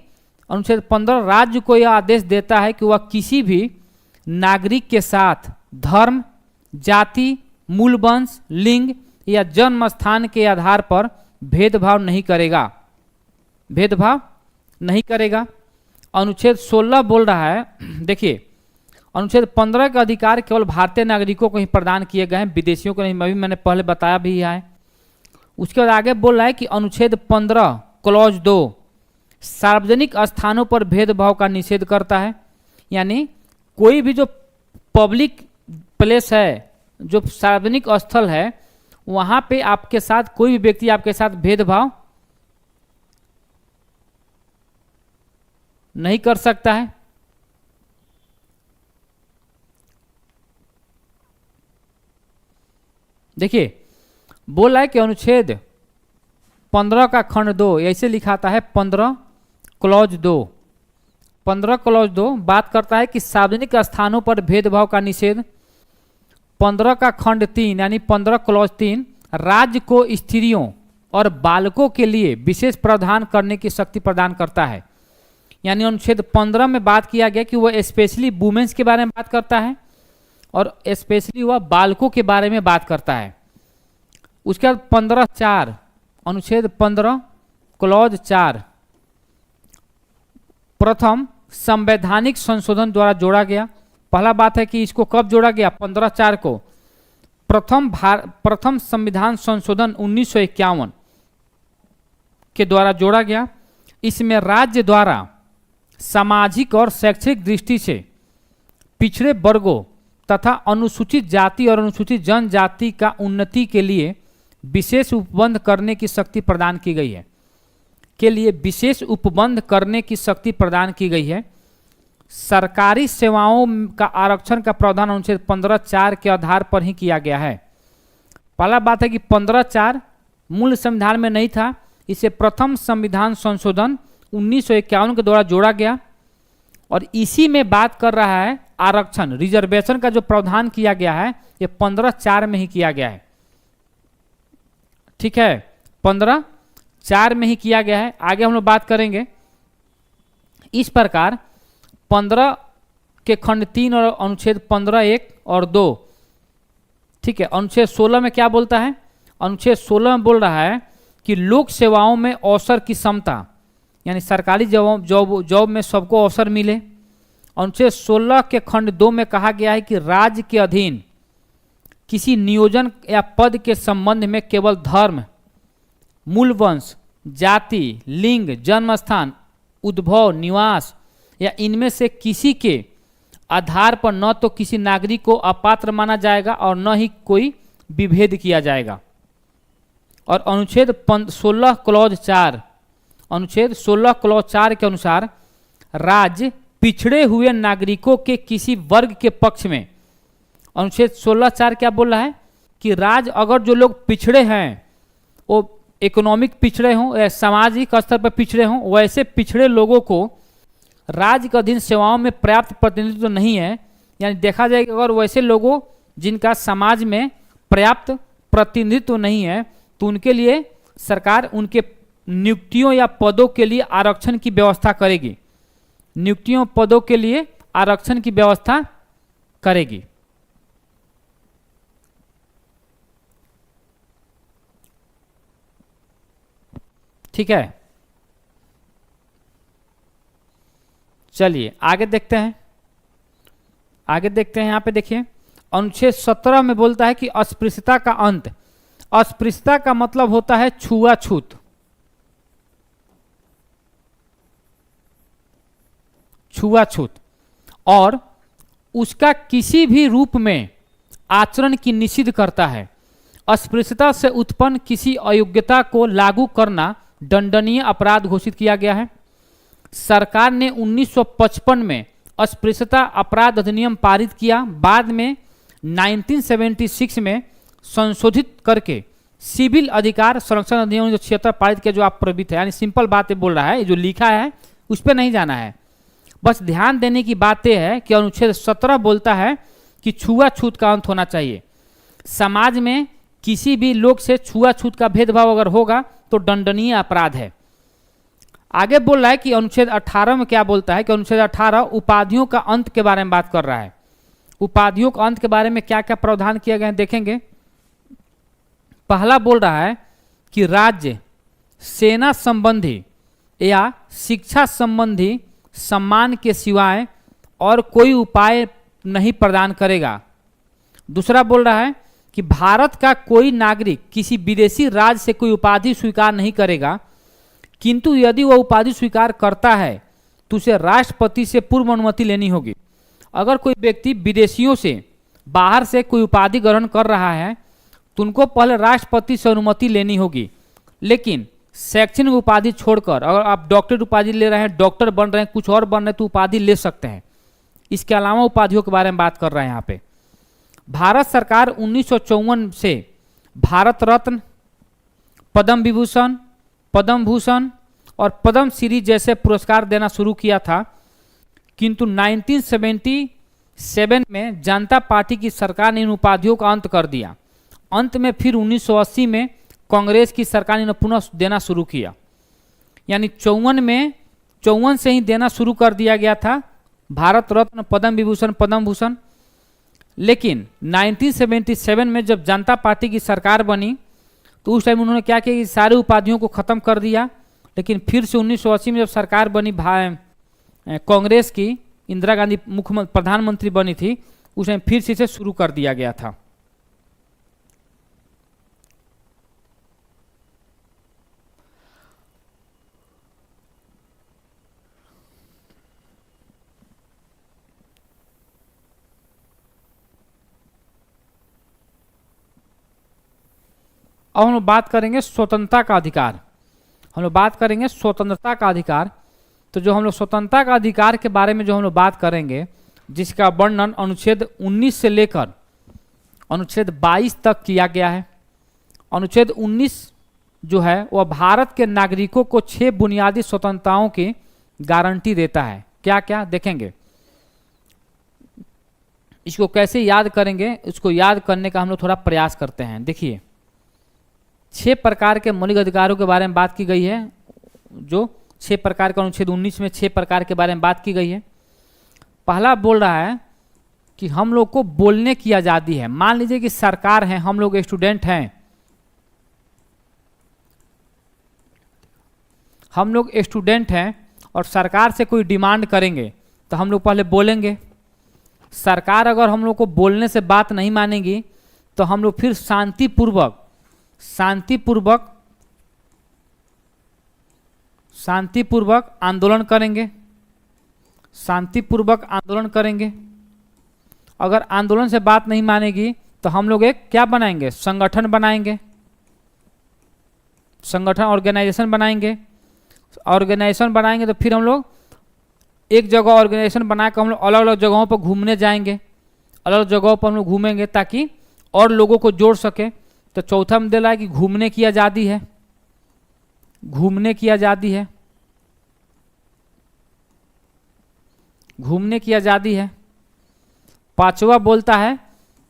अनुच्छेद 15 राज्य को यह आदेश देता है कि वह किसी भी नागरिक के साथ धर्म, जाति, मूल वंश, लिंग या जन्म स्थान के आधार पर भेदभाव नहीं करेगा। अनुच्छेद 16 बोल रहा है, देखिए अनुच्छेद 15 का अधिकार केवल भारतीय नागरिकों को ही प्रदान किए गए हैं, विदेशियों को नहीं। मैंने पहले बताया भी है। उसके बाद आगे बोल रहा है कि अनुच्छेद 15 क्लॉज 2 सार्वजनिक स्थानों पर भेदभाव का निषेध करता है। यानी कोई भी जो पब्लिक प्लेस है, जो सार्वजनिक स्थल है, वहां पे आपके साथ कोई भी व्यक्ति आपके साथ भेदभाव नहीं कर सकता है। देखिए बोला है कि अनुच्छेद 15 का खंड 2 ऐसे लिखाता है 15 क्लॉज 2। 15 क्लॉज 2 बात करता है कि सार्वजनिक स्थानों पर भेदभाव का निषेध। 15 का खंड 3 यानी 15 क्लॉज 3 राज्य को स्त्रियों और बालकों के लिए विशेष प्रावधान करने की शक्ति प्रदान करता है। यानी अनुच्छेद 15 में बात किया गया कि वह स्पेशली वुमेन्स के बारे में बात करता है और स्पेशली वह बालकों के बारे में बात करता है। उसके बाद 15(4) अनुच्छेद 15 क्लॉज 4 प्रथम संवैधानिक संशोधन द्वारा जोड़ा गया। पहला बात है कि इसको कब जोड़ा गया? 15(4) को प्रथम संविधान संशोधन 1951 के द्वारा जोड़ा गया। इसमें राज्य द्वारा सामाजिक और शैक्षिक दृष्टि से पिछड़े वर्गों तथा अनुसूचित जाति और अनुसूचित जनजाति का उन्नति के लिए विशेष उपबंध करने की शक्ति प्रदान की गई है। के लिए विशेष उपबंध करने की शक्ति प्रदान की गई है। सरकारी सेवाओं का आरक्षण का प्रावधान अनुच्छेद 15(4) के आधार पर ही किया गया है। पहला बात है कि 15(4) मूल संविधान में नहीं था, इसे प्रथम संविधान संशोधन 1951 के द्वारा जोड़ा गया और इसी में बात कर रहा है आरक्षण रिजर्वेशन का जो प्रावधान किया गया है ये 15(4) में ही किया गया है। ठीक है, 15(4) में ही किया गया है। आगे हम लोग बात करेंगे। इस प्रकार 15 के खंड 3 और अनुच्छेद 15(1) और 2, ठीक है, अनुच्छेद 16 में क्या बोलता है? अनुच्छेद 16 में बोल रहा है कि लोक सेवाओं में अवसर की समता, यानी सरकारी जॉब में सबको अवसर मिले। अनुच्छेद 16 के खंड 2 में कहा गया है कि राज्य के अधीन किसी नियोजन या पद के संबंध में केवल धर्म, मूल वंश, जाति, लिंग, जन्म स्थान, उद्भव, निवास या इनमें से किसी के आधार पर न तो किसी नागरिक को अपात्र माना जाएगा और न ही कोई विभेद किया जाएगा। और अनुच्छेद 16 क्लॉज 4, अनुच्छेद 16 क्लॉज 4 के अनुसार राज्य पिछड़े हुए नागरिकों के किसी वर्ग के पक्ष में, अनुच्छेद 16(4) क्या बोल रहा है कि राज्य अगर जो लोग पिछड़े हैं वो इकोनॉमिक पिछड़े हों या सामाजिक स्तर पर पिछड़े हों, वैसे पिछड़े लोगों को राज्य के अधीन सेवाओं में पर्याप्त प्रतिनिधित्व नहीं है, यानी देखा जाए कि अगर वैसे लोगों जिनका समाज में पर्याप्त प्रतिनिधित्व नहीं है तो उनके लिए सरकार उनके नियुक्तियों या पदों के लिए आरक्षण की व्यवस्था करेगी, नियुक्तियों पदों के लिए आरक्षण की व्यवस्था करेगी। ठीक है, चलिए आगे देखते हैं। आगे देखते हैं, यहां पे देखिए अनुच्छेद 17 में बोलता है कि अस्पृश्यता का अंत। अस्पृश्यता का मतलब होता है छुआछूत, छुआछूत और उसका किसी भी रूप में आचरण की निषिद्ध करता है। अस्पृश्यता से उत्पन्न किसी अयोग्यता को लागू करना दंडनीय अपराध घोषित किया गया है। सरकार ने 1955 में अस्पृश्यता अपराध अधिनियम पारित किया। बाद में 1976 में संशोधित करके सिविल अधिकार संरक्षण अधिनियम 1976 पारित किया, जो आप प्रवित है। यानी सिंपल बातें बोल रहा है, जो लिखा है उस पर नहीं जाना है, बस ध्यान देने की बात यह है कि अनुच्छेद 17 बोलता है कि छुआछूत का अंत होना चाहिए। समाज में किसी भी लोग से छुआछूत का भेदभाव अगर होगा तो दंडनीय अपराध है। आगे बोल रहा है कि अनुच्छेद 18 में क्या बोलता है कि अनुच्छेद 18 उपाधियों का अंत के बारे में बात कर रहा है। उपाधियों का अंत के बारे में क्या क्या प्रावधान किए गए हैं देखेंगे। पहला बोल रहा है कि राज्य सेना संबंधी या शिक्षा संबंधी सम्मान के सिवाय और कोई उपाय नहीं प्रदान करेगा। दूसरा बोल रहा है कि भारत का कोई नागरिक किसी विदेशी राज्य से कोई उपाधि स्वीकार नहीं करेगा, किंतु यदि वह उपाधि स्वीकार करता है तो उसे राष्ट्रपति से पूर्व अनुमति लेनी होगी। अगर कोई व्यक्ति विदेशियों से बाहर से कोई उपाधि ग्रहण कर रहा है तो उनको पहले राष्ट्रपति से अनुमति लेनी होगी। लेकिन शैक्षणिक उपाधि छोड़कर अगर आप डॉक्टरेट उपाधि ले रहे हैं, डॉक्टर बन रहे हैं, कुछ और बन रहे हैं तो उपाधि ले सकते हैं। इसके अलावा उपाधियों के बारे में बात कर रहे हैं यहाँ पे। भारत सरकार 1954 से भारत रत्न, पद्म विभूषण, पद्म भूषण और पद्म श्री जैसे पुरस्कार देना शुरू किया था, किंतु 1977 में जनता पार्टी की सरकार ने इन उपाधियों का अंत कर दिया। अंत में फिर 1980 में कांग्रेस की सरकार ने पुनः देना शुरू किया। यानी 54 से ही देना शुरू कर दिया गया था भारत रत्न, पद्म विभूषण, पद्म भूषण। लेकिन 1977 में जब जनता पार्टी की सरकार बनी तो उस टाइम उन्होंने क्या किया कि सारी उपाधियों को खत्म कर दिया। लेकिन फिर से 1980 में जब सरकार बनी कांग्रेस की, इंदिरा गांधी मुख्यमंत्री प्रधानमंत्री बनी थी, उस टाइम फिर से इसे शुरू कर दिया गया था। अब हम लोग बात करेंगे स्वतंत्रता का अधिकार। हम लोग बात करेंगे स्वतंत्रता का अधिकार। तो जो हम लोग स्वतंत्रता का अधिकार के बारे में जो हम लोग बात करेंगे, जिसका वर्णन अनुच्छेद 19 से लेकर अनुच्छेद 22 तक किया गया है। अनुच्छेद 19 जो है वह भारत के नागरिकों को 6 बुनियादी स्वतंत्रताओं की गारंटी देता है। क्या क्या देखेंगे, इसको कैसे याद करेंगे, इसको याद करने का हम लोग थोड़ा प्रयास करते हैं। देखिए 6 प्रकार के मौलिक अधिकारों के बारे में बात की गई है। जो 6 प्रकार का अनुच्छेद 19 में 6 प्रकार के बारे में बात की गई है। पहला बोल रहा है कि हम लोग को बोलने की आज़ादी है। मान लीजिए कि सरकार है, हम लोग स्टूडेंट हैं, हम लोग स्टूडेंट हैं और सरकार से कोई डिमांड करेंगे तो हम लोग पहले बोलेंगे। सरकार अगर हम लोग को बोलने से बात नहीं मानेगी तो हम लोग फिर शांतिपूर्वक आंदोलन करेंगे। शांतिपूर्वक आंदोलन करेंगे। अगर आंदोलन से बात नहीं मानेगी तो हम लोग एक क्या बनाएंगे, संगठन बनाएंगे। संगठन ऑर्गेनाइजेशन बनाएंगे। ऑर्गेनाइजेशन बनाएंगे तो फिर हम लोग एक जगह ऑर्गेनाइजेशन बनाकर हम लोग अलग अलग जगहों पर घूमने जाएंगे। अलग अलग जगहों पर हम लोग घूमेंगे ताकि और लोगों को जोड़ सके। तो चौथा में दे रहा है कि घूमने की आज़ादी है। घूमने की आज़ादी है। घूमने की आज़ादी है। पांचवा बोलता है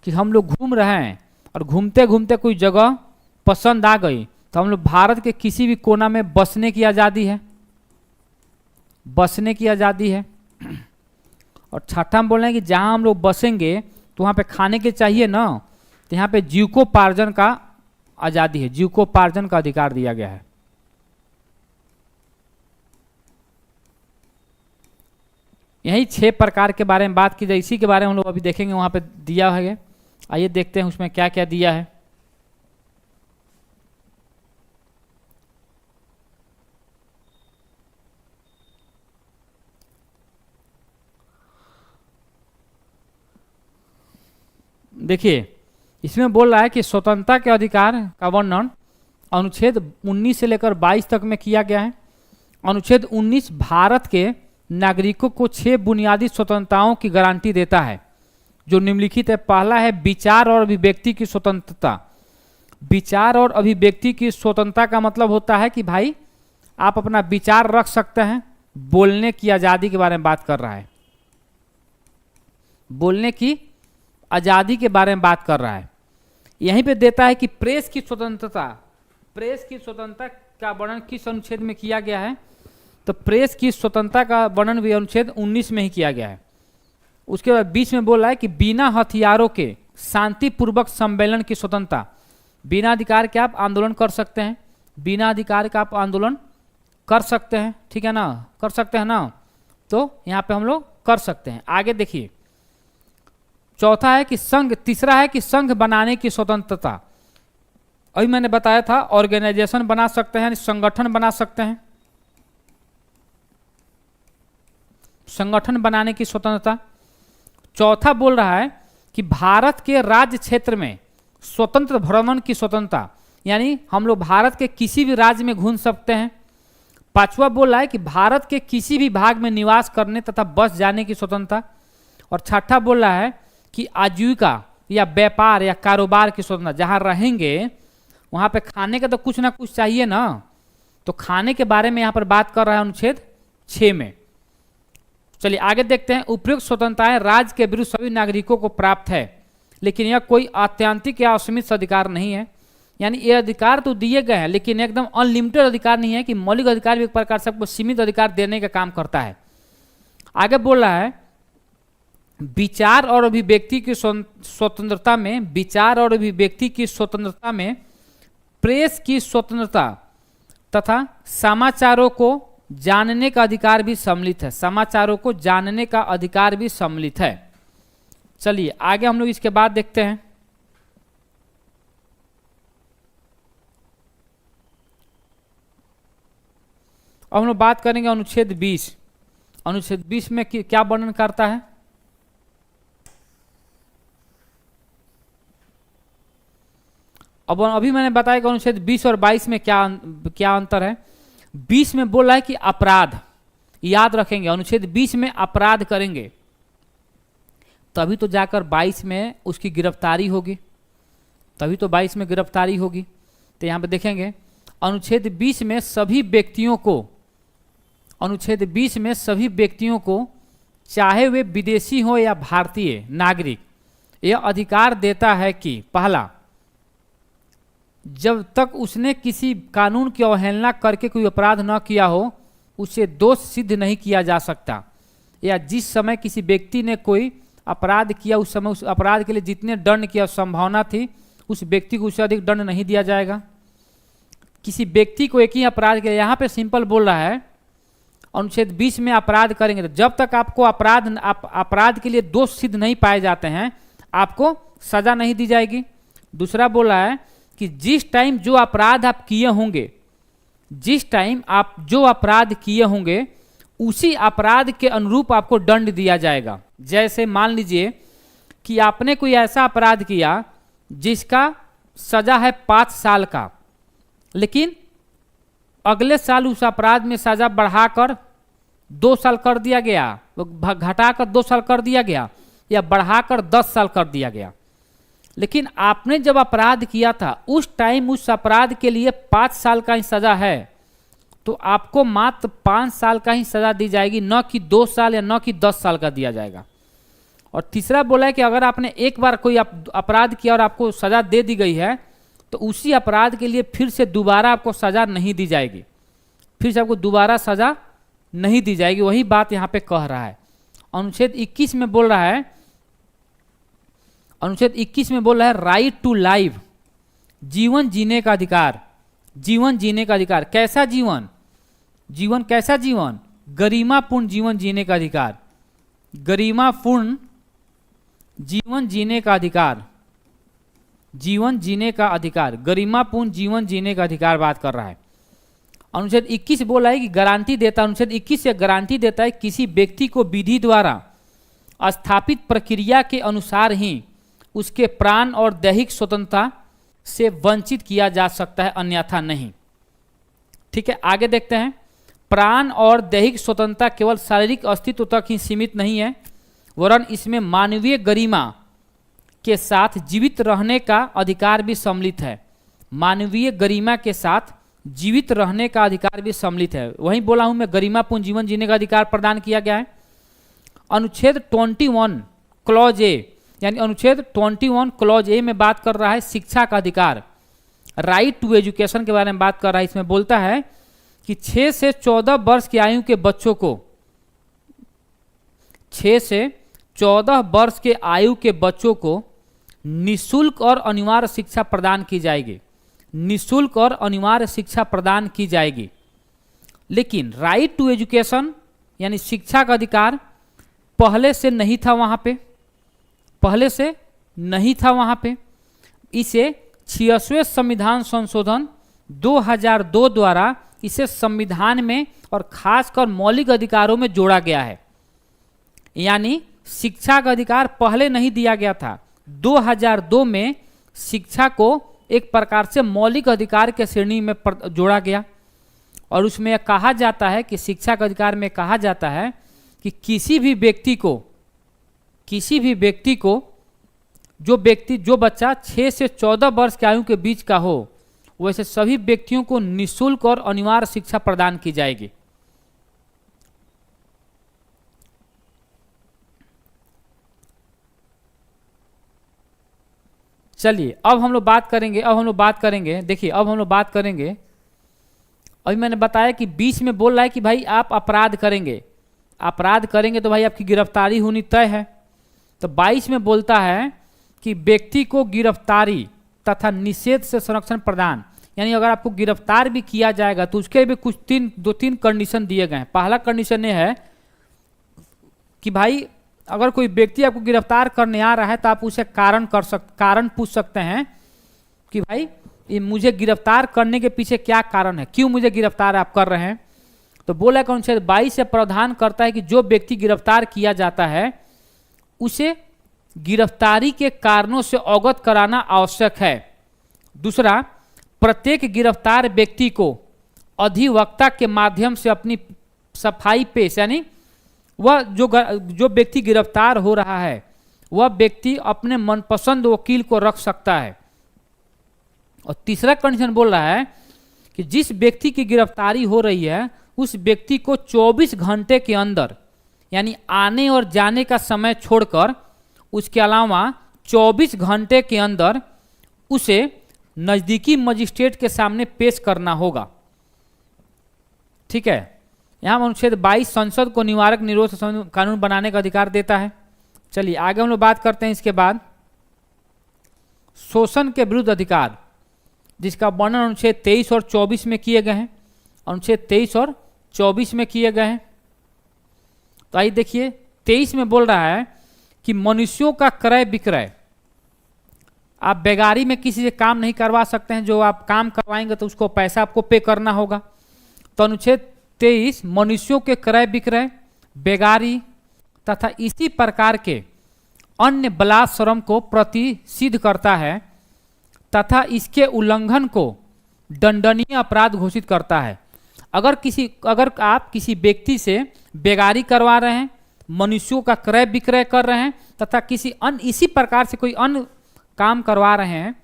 कि हम लोग घूम रहे हैं और घूमते घूमते कोई जगह पसंद आ गई तो हम लोग भारत के किसी भी कोना में बसने की आज़ादी है। बसने की आज़ादी है। और छठा में बोल रहे हैं कि जहाँ हम लोग बसेंगे तो वहाँ पे खाने के चाहिए ना, तो यहाँ पे जीविकोपार्जन का आज़ादी है। जीविकोपार्जन का अधिकार दिया गया है। यही 6 प्रकार के बारे में बात की जाए, इसी के बारे में हम लोग अभी देखेंगे। वहाँ पे दिया है, आइए देखते हैं उसमें क्या क्या दिया है। देखिए इसमें बोल रहा है कि स्वतंत्रता के अधिकार का वर्णन अनुच्छेद 19 से लेकर 22 तक में किया गया है। अनुच्छेद 19 भारत के नागरिकों को 6 बुनियादी स्वतंत्रताओं की गारंटी देता है जो निम्नलिखित है। पहला है विचार और अभिव्यक्ति की स्वतंत्रता। विचार और अभिव्यक्ति की स्वतंत्रता का मतलब होता है कि भाई आप अपना विचार रख सकते हैं। बोलने की आज़ादी के बारे में बात कर रहा है। बोलने की आज़ादी के बारे में बात कर रहा है। यहीं पे देता है कि प्रेस की स्वतंत्रता। प्रेस की स्वतंत्रता का वर्णन किस अनुच्छेद में किया गया है, तो प्रेस की स्वतंत्रता का वर्णन भी अनुच्छेद 19 में ही किया गया है। उसके बाद बीच में बोल रहा है कि बिना हथियारों के शांतिपूर्वक सम्मेलन की स्वतंत्रता। बिना अधिकार के आप आंदोलन कर सकते हैं। बिना अधिकार के आप आंदोलन कर सकते हैं, ठीक है ना, कर सकते हैं ना। तो यहाँ पे हम लोग कर सकते हैं। आगे देखिए चौथा है कि संघ, तीसरा है कि संघ बनाने की स्वतंत्रता। अभी मैंने बताया था ऑर्गेनाइजेशन बना सकते हैं, संगठन बना सकते हैं। संगठन बनाने की स्वतंत्रता। चौथा बोल रहा है कि भारत के राज्य क्षेत्र में स्वतंत्र भ्रमण की स्वतंत्रता, यानी हम लोग भारत के किसी भी राज्य में घूम सकते हैं। पांचवा बोल रहा है कि भारत के किसी भी भाग में निवास करने तथा बस जाने की स्वतंत्रता। और छठा बोल रहा है कि आजीविका या व्यापार या कारोबार की स्वतंत्रता। जहाँ रहेंगे वहाँ पे खाने का तो कुछ ना कुछ चाहिए ना, तो खाने के बारे में यहाँ पर बात कर रहा है अनुच्छेद 6 में। चलिए आगे देखते हैं। उपयुक्त स्वतंत्रताएं राज्य के विरुद्ध सभी नागरिकों को प्राप्त है, लेकिन यह कोई आत्यंतिक या असीमित अधिकार नहीं है। यानी ये अधिकार तो दिए गए हैं लेकिन एकदम अनलिमिटेड अधिकार नहीं है कि मौलिक अधिकार भी एक प्रकार से सबको सीमित अधिकार देने का काम करता है। आगे बोल रहा है विचार और अभिव्यक्ति की स्वतंत्रता में, विचार और अभिव्यक्ति की स्वतंत्रता में प्रेस की स्वतंत्रता तथा समाचारों को जानने का अधिकार भी सम्मिलित है। समाचारों को जानने का अधिकार भी सम्मिलित है। चलिए आगे हम लोग इसके बाद देखते हैं। अब हम लोग बात करेंगे अनुच्छेद 20। अनुच्छेद 20 में क्या वर्णन करता है। अब अभी मैंने बताया कि अनुच्छेद 20 और 22 में क्या अंतर है। 20 में बोल रहा है कि अपराध, याद रखेंगे अनुच्छेद 20 में अपराध करेंगे तभी तो जाकर 22 में उसकी गिरफ्तारी होगी, तभी तो 22 में गिरफ्तारी होगी। तो यहाँ पे देखेंगे अनुच्छेद 20 में सभी व्यक्तियों को, अनुच्छेद 20 में सभी व्यक्तियों को चाहे वे विदेशी हो या भारतीय नागरिक, यह अधिकार देता है कि पहला, जब तक उसने किसी कानून की अवहेलना करके कोई अपराध न किया हो उसे दोष सिद्ध नहीं किया जा सकता, या जिस समय किसी व्यक्ति ने कोई अपराध किया उस समय उस अपराध के लिए जितने दंड की संभावना थी उस व्यक्ति को उससे अधिक दंड नहीं दिया जाएगा। किसी व्यक्ति को एक ही अपराध के लिए, यहाँ पे सिंपल बोल रहा है अनुच्छेद 20 में अपराध करेंगे तो जब तक आपको अपराध के लिए दोष सिद्ध नहीं पाए जाते हैं आपको सजा नहीं दी जाएगी। दूसरा बोल रहा है कि जिस टाइम जो अपराध आप किए होंगे, जिस टाइम आप जो अपराध किए होंगे उसी अपराध के अनुरूप आपको दंड दिया जाएगा। जैसे मान लीजिए कि आपने कोई ऐसा अपराध किया जिसका सजा है 5 साल का, लेकिन अगले साल उस अपराध में सजा बढ़ाकर 2 साल कर दिया गया, घटाकर 2 साल कर दिया गया, या बढ़ाकर 10 साल कर दिया गया। लेकिन आपने जब अपराध किया था उस टाइम उस अपराध के लिए 5 साल का ही सजा है, तो आपको मात्र 5 साल का ही सजा दी जाएगी, न कि 2 साल या न कि 10 साल का दिया जाएगा। और तीसरा बोला है कि अगर आपने एक बार कोई अपराध किया और आपको सजा दे दी गई है तो उसी अपराध के लिए फिर से दोबारा आपको सजा नहीं दी जाएगी, फिर से आपको दोबारा सजा नहीं दी जाएगी। वही बात यहाँ पे कह रहा है। अनुच्छेद 21 में बोल रहा है, अनुच्छेद 21 में बोल रहा है राइट टू लाइफ, जीवन जीने का अधिकार, जीवन जीने का अधिकार। कैसा जीवन? जीवन कैसा जीवन? गरिमापूर्ण जीवन जीने का अधिकार, गरिमापूर्ण जीवन जीने का अधिकार, जीवन जीने का अधिकार, गरिमापूर्ण जीवन जीने का अधिकार बात कर रहा है। अनुच्छेद 21 बोला है कि गारंटी देता, अनुच्छेद 21 से गारंटी देता है किसी व्यक्ति को विधि द्वारा स्थापित प्रक्रिया के अनुसार ही उसके प्राण और दैहिक स्वतंत्रता से वंचित किया जा सकता है, अन्यथा नहीं। ठीक है, आगे देखते हैं। प्राण और दैहिक स्वतंत्रता केवल शारीरिक अस्तित्व तक ही सीमित नहीं है, वरन इसमें मानवीय गरिमा के साथ जीवित रहने का अधिकार भी सम्मिलित है। मानवीय गरिमा के साथ जीवित रहने का अधिकार भी सम्मिलित है। वहीं बोला हूं मैं, गरिमापूर्ण जीवन जीने का अधिकार प्रदान किया गया है। अनुच्छेद 21 क्लॉज ए, यानी अनुच्छेद 21 क्लॉज ए में बात कर रहा है शिक्षा का अधिकार, राइट टू एजुकेशन के बारे में बात कर रहा है। इसमें बोलता है कि 6 से 14 वर्ष की आयु के बच्चों को, 6 से 14 वर्ष के आयु के बच्चों को निःशुल्क और अनिवार्य शिक्षा प्रदान की जाएगी, निःशुल्क और अनिवार्य शिक्षा प्रदान की जाएगी। लेकिन राइट टू एजुकेशन यानी शिक्षा का अधिकार पहले से नहीं था वहां पे, पहले से नहीं था वहां पे। इसे 86वें संविधान संशोधन 2002 द्वारा इसे संविधान में और खासकर मौलिक अधिकारों में जोड़ा गया है। यानी शिक्षा का अधिकार पहले नहीं दिया गया था, 2002 में शिक्षा को एक प्रकार से मौलिक अधिकार के श्रेणी में जोड़ा गया। और उसमें कहा जाता है कि शिक्षा के अधिकार में कहा जाता है कि किसी भी व्यक्ति को जो बच्चा 6 से 14 वर्ष की आयु के बीच का हो, वैसे सभी व्यक्तियों को निःशुल्क और अनिवार्य शिक्षा प्रदान की जाएगी। चलिए अब हम लोग बात करेंगे, देखिए अब हम लोग बात करेंगे। अभी मैंने बताया कि 20 में बोल रहा है कि भाई आप अपराध करेंगे तो भाई आपकी गिरफ्तारी होनी तय है। तो 22 में बोलता है कि व्यक्ति को गिरफ्तारी तथा निषेध से संरक्षण प्रदान, यानी अगर आपको गिरफ्तार भी किया जाएगा तो उसके भी कुछ 2-3 कंडीशन दिए गए हैं। पहला कंडीशन ये है कि भाई अगर कोई व्यक्ति आपको गिरफ्तार करने आ रहा है तो आप उसे कारण पूछ सकते हैं कि भाई ये मुझे गिरफ्तार करने के पीछे क्या कारण है, क्यों मुझे गिरफ्तार आप कर रहे हैं। तो बोला कि अनुच्छेद 22 से प्रावधान करता है कि जो व्यक्ति गिरफ्तार किया जाता है उसे गिरफ्तारी के कारणों से अवगत कराना आवश्यक है दूसरा, प्रत्येक गिरफ्तार व्यक्ति को अधिवक्ता के माध्यम से अपनी सफाई पेश, यानी वह जो व्यक्ति गिरफ्तार हो रहा है वह व्यक्ति अपने मनपसंद वकील को रख सकता है। और तीसरा कंडीशन बोल रहा है कि जिस व्यक्ति की गिरफ्तारी हो रही है उस व्यक्ति को 24 घंटे के अंदर, यानी आने और जाने का समय छोड़कर उसके अलावा 24 घंटे के अंदर उसे नज़दीकी मजिस्ट्रेट के सामने पेश करना होगा। ठीक है, यहाँ अनुच्छेद 22 संसद को निवारक निरोध कानून बनाने का अधिकार देता है। चलिए आगे हम लोग बात करते हैं। इसके बाद शोषण के विरुद्ध अधिकार, जिसका वर्णन अनुच्छेद 23 और 24 में किए गए हैं। अनुच्छेद 23 और 24 में किए गए हैं। तो आइए देखिए, 23 में बोल रहा है कि मनुष्यों का क्रय विक्रय, आप बेगारी में किसी से काम नहीं करवा सकते हैं, जो आप काम करवाएंगे तो उसको पैसा आपको पे करना होगा। तो अनुच्छेद 23 मनुष्यों के क्रय विक्रय, बेगारी तथा इसी प्रकार के अन्य बलात्श्रम को प्रतिषिद्ध करता है तथा इसके उल्लंघन को दंडनीय अपराध घोषित करता है। अगर आप किसी व्यक्ति से बेगारी करवा रहे हैं, मनुष्यों का क्रय विक्रय कर रहे हैं तथा किसी अन्य इसी प्रकार से कोई अन्य काम करवा रहे हैं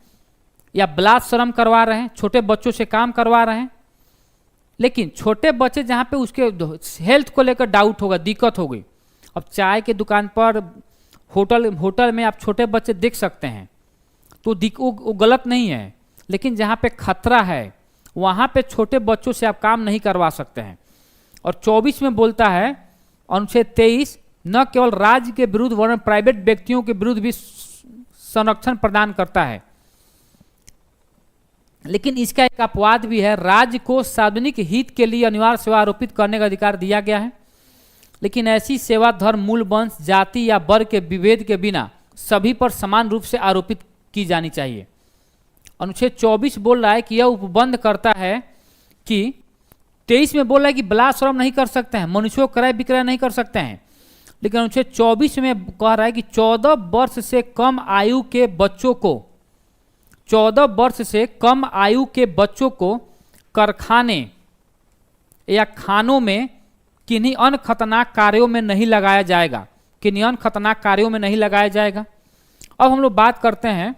या बलात्श्रम करवा रहे हैं, छोटे बच्चों से काम करवा रहे हैं, लेकिन छोटे बच्चे जहाँ पे उसके हेल्थ को लेकर डाउट होगा, दिक्कत होगी। अब चाय के दुकान पर, होटल में आप छोटे बच्चे देख सकते हैं तो वो गलत नहीं है, लेकिन जहाँ पे खतरा है वहाँ पे छोटे बच्चों से आप काम नहीं करवा सकते हैं। और 24 में बोलता है अनुच्छेद 23 न केवल राज्य के विरुद्ध वरन प्राइवेट व्यक्तियों के विरुद्ध भी संरक्षण प्रदान करता है, लेकिन इसका एक अपवाद भी है। राज्य को सार्वजनिक हित के लिए अनिवार्य सेवा आरोपित करने का अधिकार दिया गया है, लेकिन ऐसी सेवा धर्म, मूल वंश, जाति या वर्ग के विभेद के बिना सभी पर समान रूप से आरोपित की जानी चाहिए। अनुच्छेद 24 बोल रहा है कि यह उपबंध करता है कि 23 में बोल रहा है कि बलात्श्रम नहीं कर सकते हैं, मनुष्यों को क्रय विक्रय नहीं कर सकते हैं, लेकिन अनुच्छेद 24 में कह रहा है कि 14 वर्ष से कम आयु के बच्चों को 14 वर्ष से कम आयु के बच्चों को कारखाने या खानों में किन्हीं अन्य खतरनाक कार्यों में नहीं लगाया जाएगा, किन्हीं अन्य खतरनाक कार्यों में नहीं लगाया जाएगा। अब हम लोग बात करते हैं,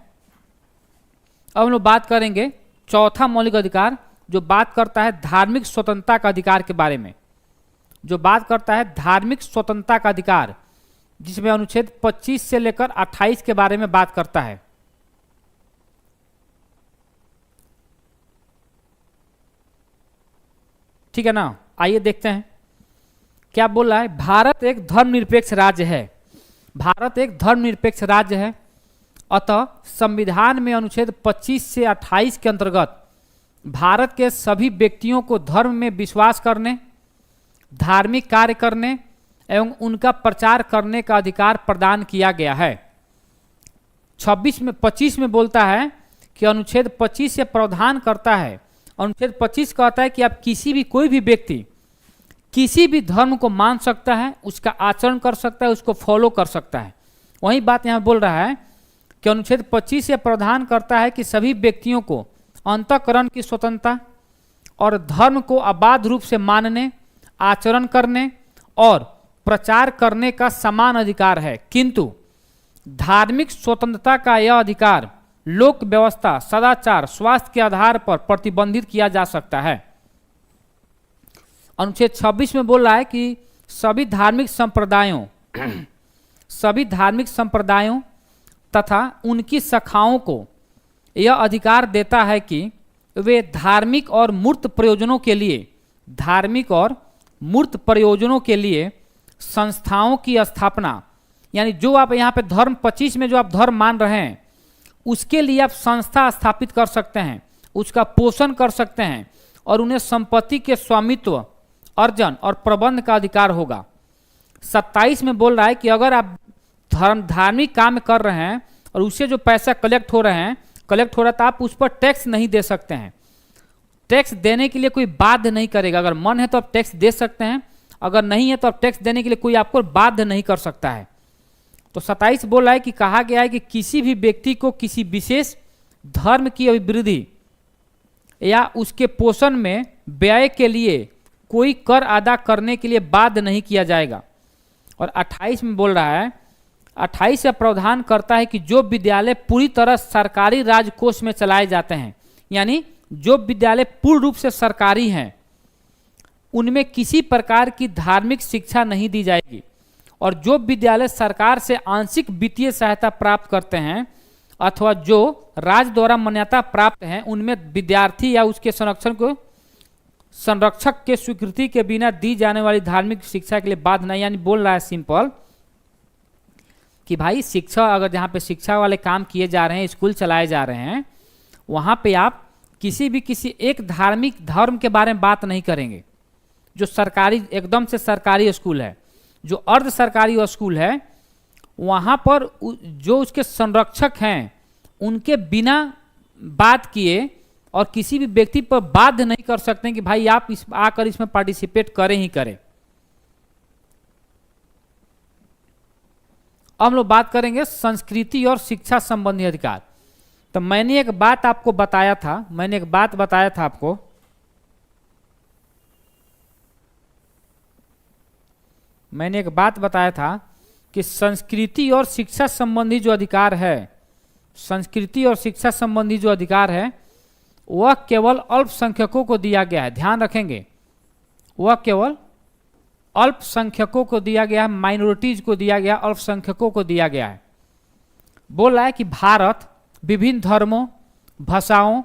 अब हम लोग बात करेंगे चौथा मौलिक अधिकार, जो बात करता है धार्मिक स्वतंत्रता का अधिकार के बारे में, जो बात करता है धार्मिक स्वतंत्रता का अधिकार, जिसमें अनुच्छेद 25 से लेकर 28 के बारे में बात करता है। ठीक है ना, आइए देखते हैं क्या बोल रहा है। भारत एक धर्मनिरपेक्ष राज्य है, भारत एक धर्मनिरपेक्ष राज्य है, अतः संविधान में अनुच्छेद 25 से 28 के अंतर्गत भारत के सभी व्यक्तियों को धर्म में विश्वास करने, धार्मिक कार्य करने एवं उनका प्रचार करने का अधिकार प्रदान किया गया है। 25 में बोलता है कि अनुच्छेद 25 से प्रावधान करता है, अनुच्छेद 25 कहता है कि आप कोई भी व्यक्ति किसी भी धर्म को मान सकता है, उसका आचरण कर सकता है, उसको फॉलो कर सकता है। वही बात यहाँ बोल रहा है कि अनुच्छेद 25 से प्रावधान करता है कि सभी व्यक्तियों को अंतःकरण की स्वतंत्रता और धर्म को अबाध रूप से मानने, आचरण करने और प्रचार करने का समान अधिकार है, किंतु धार्मिक स्वतंत्रता का यह अधिकार लोक व्यवस्था, सदाचार, स्वास्थ्य के आधार पर प्रतिबंधित किया जा सकता है। अनुच्छेद 26 में बोल रहा है कि सभी धार्मिक संप्रदायों तथा उनकी शाखाओं को यह अधिकार देता है कि वे धार्मिक और मूर्त प्रयोजनों के लिए संस्थाओं की स्थापना, यानी जो आप यहाँ पे धर्म 25 में जो आप धर्म मान रहे हैं उसके लिए आप संस्था स्थापित कर सकते हैं, उसका पोषण कर सकते हैं और उन्हें संपत्ति के स्वामित्व, अर्जन और प्रबंध का अधिकार होगा। 27 में बोल रहा है कि अगर आप धार्मिक काम कर रहे हैं और उससे जो पैसा कलेक्ट हो रहा है तो आप उस पर टैक्स नहीं दे सकते हैं। टैक्स देने के लिए कोई बाध्य नहीं करेगा, अगर मन है तो आप टैक्स दे सकते हैं, अगर नहीं है तो आप टैक्स देने के लिए कोई आपको बाध्य नहीं कर सकता है। तो 27 बोल रहा है कि कहा गया है कि किसी भी व्यक्ति को किसी विशेष धर्म की अभिवृद्धि या उसके पोषण में व्यय के लिए कोई कर अदा करने के लिए बाध्य नहीं किया जाएगा। और 28 में बोल रहा है, 28 से प्रावधान करता है कि जो विद्यालय पूरी तरह सरकारी राजकोष में चलाए जाते हैं, यानी जो विद्यालय पूर्ण रूप से सरकारी हैं, उनमें किसी प्रकार की धार्मिक शिक्षा नहीं दी जाएगी। और जो विद्यालय सरकार से आंशिक वित्तीय सहायता प्राप्त करते हैं अथवा जो राज्य द्वारा मान्यता प्राप्त हैं, उनमें विद्यार्थी या उसके संरक्षक के स्वीकृति के बिना दी जाने वाली धार्मिक शिक्षा के लिए बाध्य नहीं। यानी बोल रहा है सिंपल कि भाई शिक्षा, अगर जहाँ पे शिक्षा वाले काम किए जा रहे हैं, स्कूल चलाए जा रहे हैं, वहाँ पे आप किसी एक धार्मिक धर्म के बारे में बात नहीं करेंगे। जो सरकारी, एकदम से सरकारी स्कूल है, जो अर्ध सरकारी स्कूल है, वहाँ पर जो उसके संरक्षक हैं उनके बिना बात किए और किसी भी व्यक्ति पर बाध्य नहीं कर सकते हैं कि भाई आप आकर इसमें पार्टिसिपेट करें ही करें। अब हम लोग बात करेंगे संस्कृति और शिक्षा संबंधी अधिकार। तो मैंने एक बात आपको बताया था, आपको मैंने एक बात बताया था कि संस्कृति और शिक्षा संबंधी जो अधिकार है, संस्कृति और शिक्षा संबंधी जो अधिकार है, वह केवल अल्पसंख्यकों को दिया गया है। ध्यान रखेंगे, वह केवल अल्पसंख्यकों को दिया गया है, माइनॉरिटीज को दिया गया, अल्पसंख्यकों को दिया गया है। बोल रहा है कि भारत विभिन्न धर्मों, भाषाओं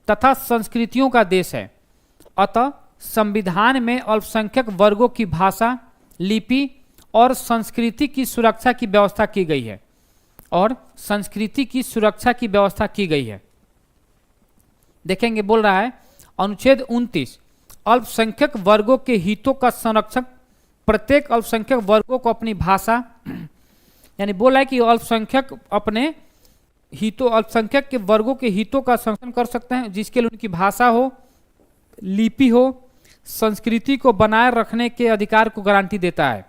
तथा संस्कृतियों का देश है, अतः संविधान में अल्पसंख्यक वर्गों की भाषा, लिपि और संस्कृति की सुरक्षा की व्यवस्था की गई है, और संस्कृति की सुरक्षा की व्यवस्था की गई है। देखेंगे, बोल रहा है अनुच्छेद 29, अल्पसंख्यक वर्गों के हितों का संरक्षण, प्रत्येक अल्पसंख्यक वर्गों को अपनी भाषा, यानी बोला है कि अल्पसंख्यक अपने हितों, अल्पसंख्यक के वर्गों के हितों का संरक्षण कर सकते हैं, जिसके लिए उनकी भाषा हो, लिपि हो, संस्कृति को बनाए रखने के अधिकार को गारंटी देता है।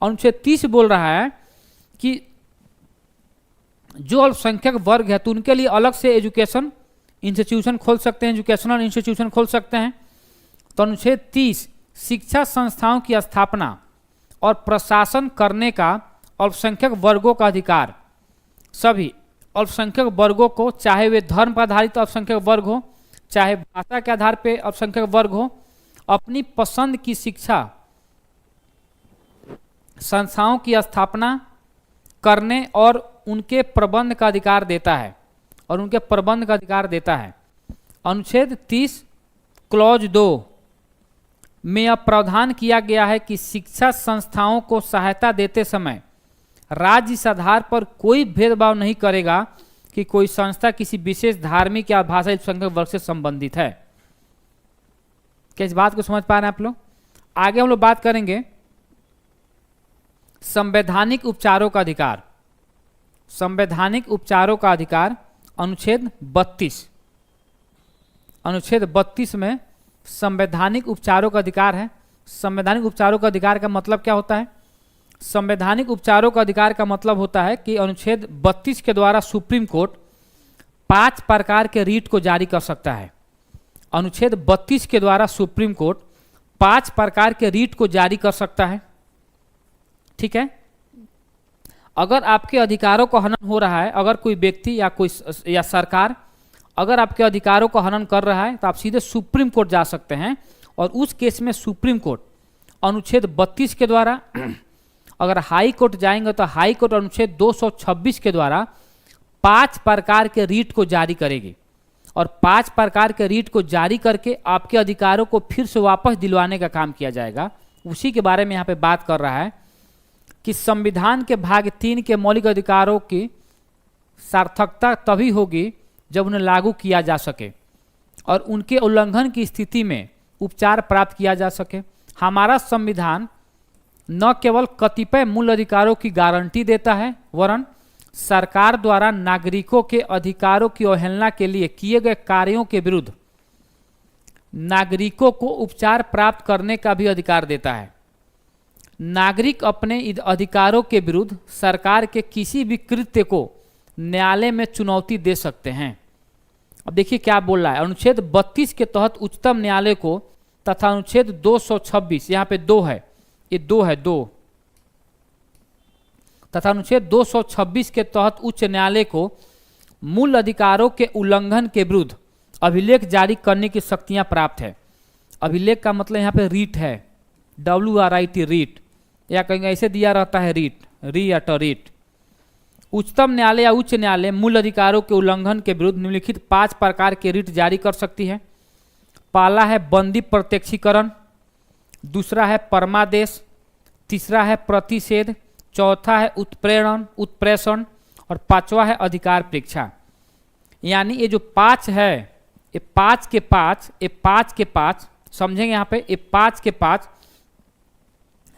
अनुच्छेद 30 बोल रहा है कि जो अल्पसंख्यक वर्ग है तो उनके लिए अलग से एजुकेशन इंस्टीट्यूशन खोल सकते हैं, एजुकेशनल इंस्टीट्यूशन खोल सकते हैं। तो अनुच्छेद 30 शिक्षा संस्थाओं की स्थापना और प्रशासन करने का अल्पसंख्यक वर्गों का अधिकार। सभी अल्पसंख्यक वर्गों को, चाहे वे धर्म पर आधारित अल्पसंख्यक वर्ग हो, चाहे भाषा के आधार पर अल्पसंख्यक वर्ग हो, अपनी पसंद की शिक्षा संस्थाओं की स्थापना करने और उनके प्रबंध का अधिकार देता है, अनुच्छेद 30 क्लॉज 2 में यह प्रावधान किया गया है कि शिक्षा संस्थाओं को सहायता देते समय राज्य इस आधार पर कोई भेदभाव नहीं करेगा कि कोई संस्था किसी विशेष धार्मिक या भाषा अल्पसंख्यक वर्ग से संबंधित है। क्या इस बात को समझ पा रहे हैं आप लोग? आगे हम लोग बात करेंगे संवैधानिक उपचारों का अधिकार। संवैधानिक उपचारों का अधिकार अनुच्छेद 32 में संवैधानिक उपचारों का अधिकार है। संवैधानिक उपचारों का अधिकार का मतलब क्या होता है? संवैधानिक उपचारों का अधिकार का मतलब होता है कि अनुच्छेद 32 के द्वारा सुप्रीम कोर्ट 5 प्रकार के रीट को जारी कर सकता है। अनुच्छेद 32 के द्वारा सुप्रीम कोर्ट 5 प्रकार के रीट को जारी कर सकता है। ठीक है, अगर आपके अधिकारों का हनन हो रहा है, अगर कोई व्यक्ति या सरकार अगर आपके अधिकारों का हनन कर रहा है, तो आप सीधे सुप्रीम कोर्ट जा सकते हैं, और उस केस में सुप्रीम कोर्ट अनुच्छेद 32 के द्वारा, अगर हाई कोर्ट जाएंगे तो हाई कोर्ट अनुच्छेद 226 के द्वारा 5 प्रकार के रीट को जारी करेगी, और 5 प्रकार के रीट को जारी करके आपके अधिकारों को फिर से वापस दिलवाने का काम किया जाएगा। उसी के बारे में यहाँ पे बात कर रहा है कि संविधान के भाग 3 के मौलिक अधिकारों की सार्थकता तभी होगी जब उन्हें लागू किया जा सके और उनके उल्लंघन की स्थिति में उपचार प्राप्त किया जा सके। हमारा संविधान न केवल कतिपय मूल अधिकारों की गारंटी देता है, वरन सरकार द्वारा नागरिकों के अधिकारों की अवहेलना के लिए किए गए कार्यों के विरुद्ध नागरिकों को उपचार प्राप्त करने का भी अधिकार देता है। नागरिक अपने अधिकारों के विरुद्ध सरकार के किसी भी कृत्य को न्यायालय में चुनौती दे सकते हैं। अब देखिए क्या बोल रहा है, अनुच्छेद 32 के तहत उच्चतम न्यायालय को तथा अनुच्छेद 226, यहाँ पे 2 है, ये 2 है, 2 तथा अनुच्छेद 226 के तहत उच्च न्यायालय को मूल अधिकारों के उल्लंघन के विरुद्ध अभिलेख जारी करने की शक्तियां प्राप्त है। अभिलेख का मतलब यहाँ पे रीट है, WRIT, रीट, या कहेंगे ऐसे दिया रहता है रीट, रीट। उच्चतम न्यायालय या उच्च न्यायालय मूल अधिकारों के उल्लंघन के विरुद्ध निम्नलिखित 5 प्रकार के रीट जारी कर सकती है। पहला है बंदी प्रत्यक्षीकरण, दूसरा है परमादेश, तीसरा है प्रतिषेध, चौथा है उत्प्रेषण और पांचवा है अधिकार परीक्षा। यानी ये जो 5 है, ये 5 के 5 समझेंगे यहाँ पे, ये 5 के 5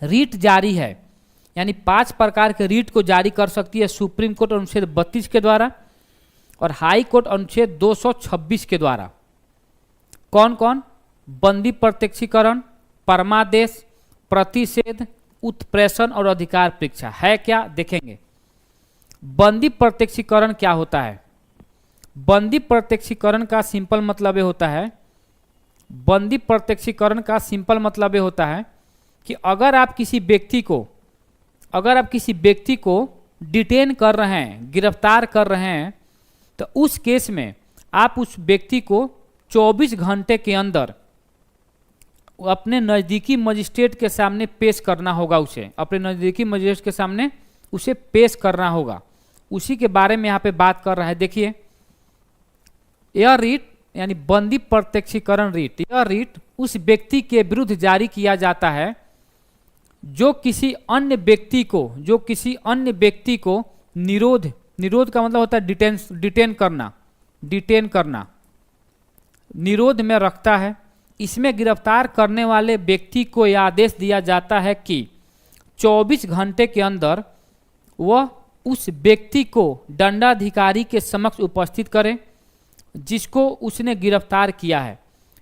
रीट जारी है। यानी 5 प्रकार के रीट को जारी कर सकती है सुप्रीम कोर्ट अनुच्छेद 32 के द्वारा और हाई कोर्ट अनुच्छेद 226 के द्वारा। कौन कौन? बंदी प्रत्यक्षीकरण, परमादेश, प्रतिषेध, उत्प्रेषण और अधिकार परीक्षा। है क्या, देखेंगे। बंदी प्रत्यक्षीकरण क्या होता है? बंदी प्रत्यक्षीकरण का सिंपल मतलब ये होता है, बंदी प्रत्यक्षीकरण का सिंपल मतलब ये होता है कि अगर आप किसी व्यक्ति को डिटेन कर रहे हैं, गिरफ्तार कर रहे हैं, तो उस केस में आप उस व्यक्ति को 24 घंटे के अंदर अपने नज़दीकी मजिस्ट्रेट के सामने पेश करना होगा। उसे अपने नज़दीकी मजिस्ट्रेट के सामने उसे पेश करना होगा। उसी के बारे में यहाँ पे बात कर रहा है। देखिए, यह रीट यानी बंदी प्रत्यक्षीकरण रीट, यह रीट उस व्यक्ति के विरुद्ध जारी किया जाता है जो किसी अन्य व्यक्ति को निरोध का मतलब होता है डिटेन करना, निरोध में रखता है। इसमें गिरफ्तार करने वाले व्यक्ति को यह आदेश दिया जाता है कि 24 घंटे के अंदर वह उस व्यक्ति को दंडाधिकारी के समक्ष उपस्थित करे जिसको उसने गिरफ्तार किया है।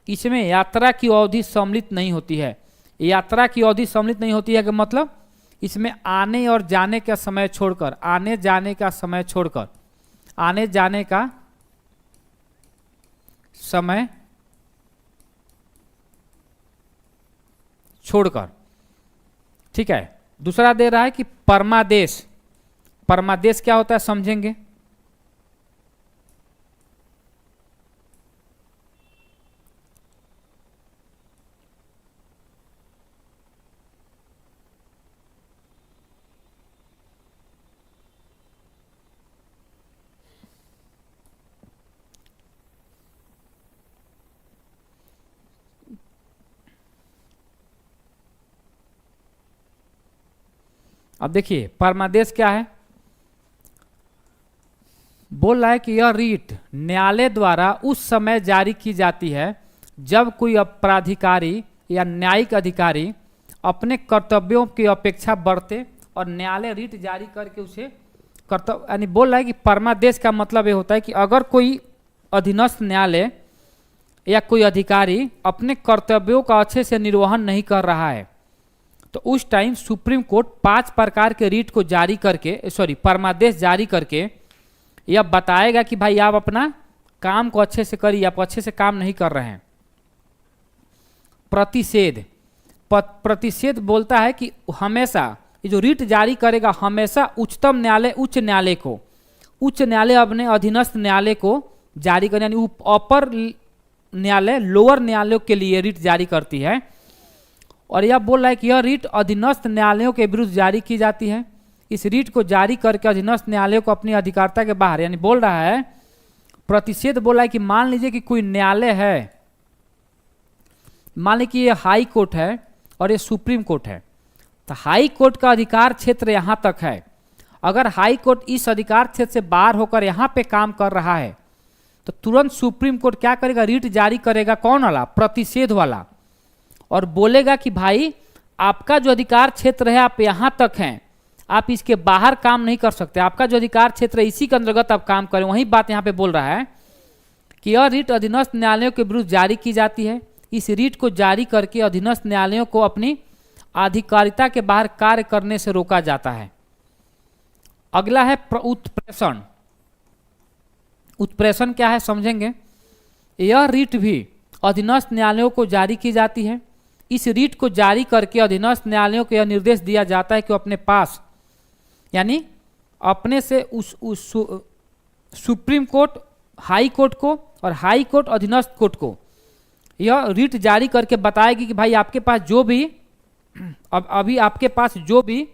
इसमें यात्रा की अवधि सम्मिलित नहीं होती है। यात्रा की अवधि सम्मिलित नहीं होती है कि मतलब इसमें आने और जाने का समय छोड़कर, आने जाने का समय छोड़कर, ठीक है। दूसरा दे रहा है कि परमादेश क्या होता है, समझेंगे। अब देखिए परमादेश क्या है, बोल रहा है कि यह रीट न्यायालय द्वारा उस समय जारी की जाती है जब कोई अपराधिकारी या न्यायिक अधिकारी अपने कर्तव्यों की अपेक्षा बढ़ते और न्यायालय रीट जारी करके उसे कर्तव्य, यानी बोल रहा है कि परमादेश का मतलब ये होता है कि अगर कोई अधीनस्थ न्यायालय या कोई अधिकारी अपने कर्तव्यों का अच्छे से निर्वहन नहीं कर रहा है तो उस टाइम सुप्रीम कोर्ट 5 प्रकार के रीट को जारी करके, परमादेश जारी करके यह बताएगा कि भाई आप अपना काम को अच्छे से करिए, आप अच्छे से काम नहीं कर रहे हैं। प्रतिषेध बोलता है कि हमेशा ये जो रीट जारी करेगा हमेशा उच्च न्यायालय अपने अधीनस्थ न्यायालय को जारी करें, यानी अपर न्यायालय लोअर न्यायालयों के लिए रीट जारी करती है। और यह बोल रहा है कि यह रीट अधीनस्थ न्यायालयों के विरुद्ध जारी की जाती है। इस रीट को जारी करके अधीनस्थ न्यायालयों को अपनी अधिकारता के बाहर, यानी बोल रहा है प्रतिषेध बोला है कि मान लीजिए कि कोई न्यायालय है, मान लीजिए कि ये हाई कोर्ट है और ये सुप्रीम कोर्ट है, तो हाई कोर्ट का अधिकार क्षेत्र यहाँ तक है। अगर हाई कोर्ट इस अधिकार क्षेत्र से बाहर होकर यहाँ पे काम कर रहा है तो तुरंत सुप्रीम कोर्ट क्या करेगा, रीट जारी करेगा। कौन वाला? प्रतिषेध वाला। और बोलेगा कि भाई आपका जो अधिकार क्षेत्र है आप यहाँ तक हैं, आप इसके बाहर काम नहीं कर सकते, आपका जो अधिकार क्षेत्र है इसी के अंतर्गत आप काम करें। वही बात यहाँ पे बोल रहा है कि यह रीट अधीनस्थ न्यायालयों के विरुद्ध जारी की जाती है। इस रीट को जारी करके अधीनस्थ न्यायालयों को अपनी आधिकारिता के बाहर कार्य करने से रोका जाता है। अगला है उत्प्रेषण। उत्प्रेषण क्या है समझेंगे। यह रीट भी अधीनस्थ न्यायालयों को जारी की जाती है। इस रीट को जारी करके अधीनस्थ न्यायालयों को यह निर्देश दिया जाता है कि अपने पास यानी अपने से उस सुप्रीम कोर्ट, हाई कोर्ट को और हाई कोर्ट अधीनस्थ कोर्ट को यह रीट जारी करके बताएगी कि भाई आपके पास जो भी अभी आपके पास जो भी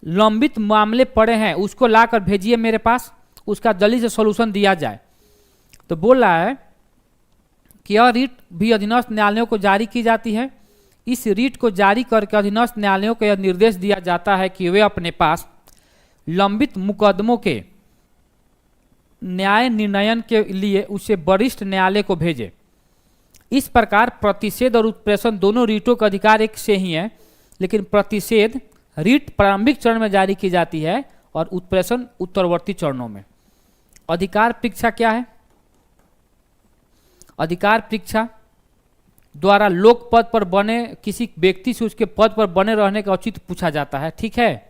लंबित मामले पड़े हैं उसको लाकर भेजिए मेरे पास, उसका जल्दी से सॉल्यूशन दिया जाए। तो बोल रहा है कि यह रीट भी अधीनस्थ न्यायालयों को जारी की जाती है। इस रीट को जारी करके अधीनस्थ न्यायालयों को यह निर्देश दिया जाता है कि वे अपने पास लंबित मुकदमों के न्याय निर्णयन के लिए उसे वरिष्ठ न्यायालय को भेजे। इस प्रकार प्रतिषेध और उत्प्रेषण दोनों रीटों का अधिकार एक से ही है, लेकिन प्रतिषेध रीट प्रारंभिक चरण में जारी की जाती है और उत्प्रेषण उत्तरवर्ती चरणों में। अधिकार परीक्षा क्या है? अधिकार परीक्षा द्वारा लोक पद पर बने किसी व्यक्ति से उसके पद पर बने रहने का औचित्य पूछा जाता है। ठीक है,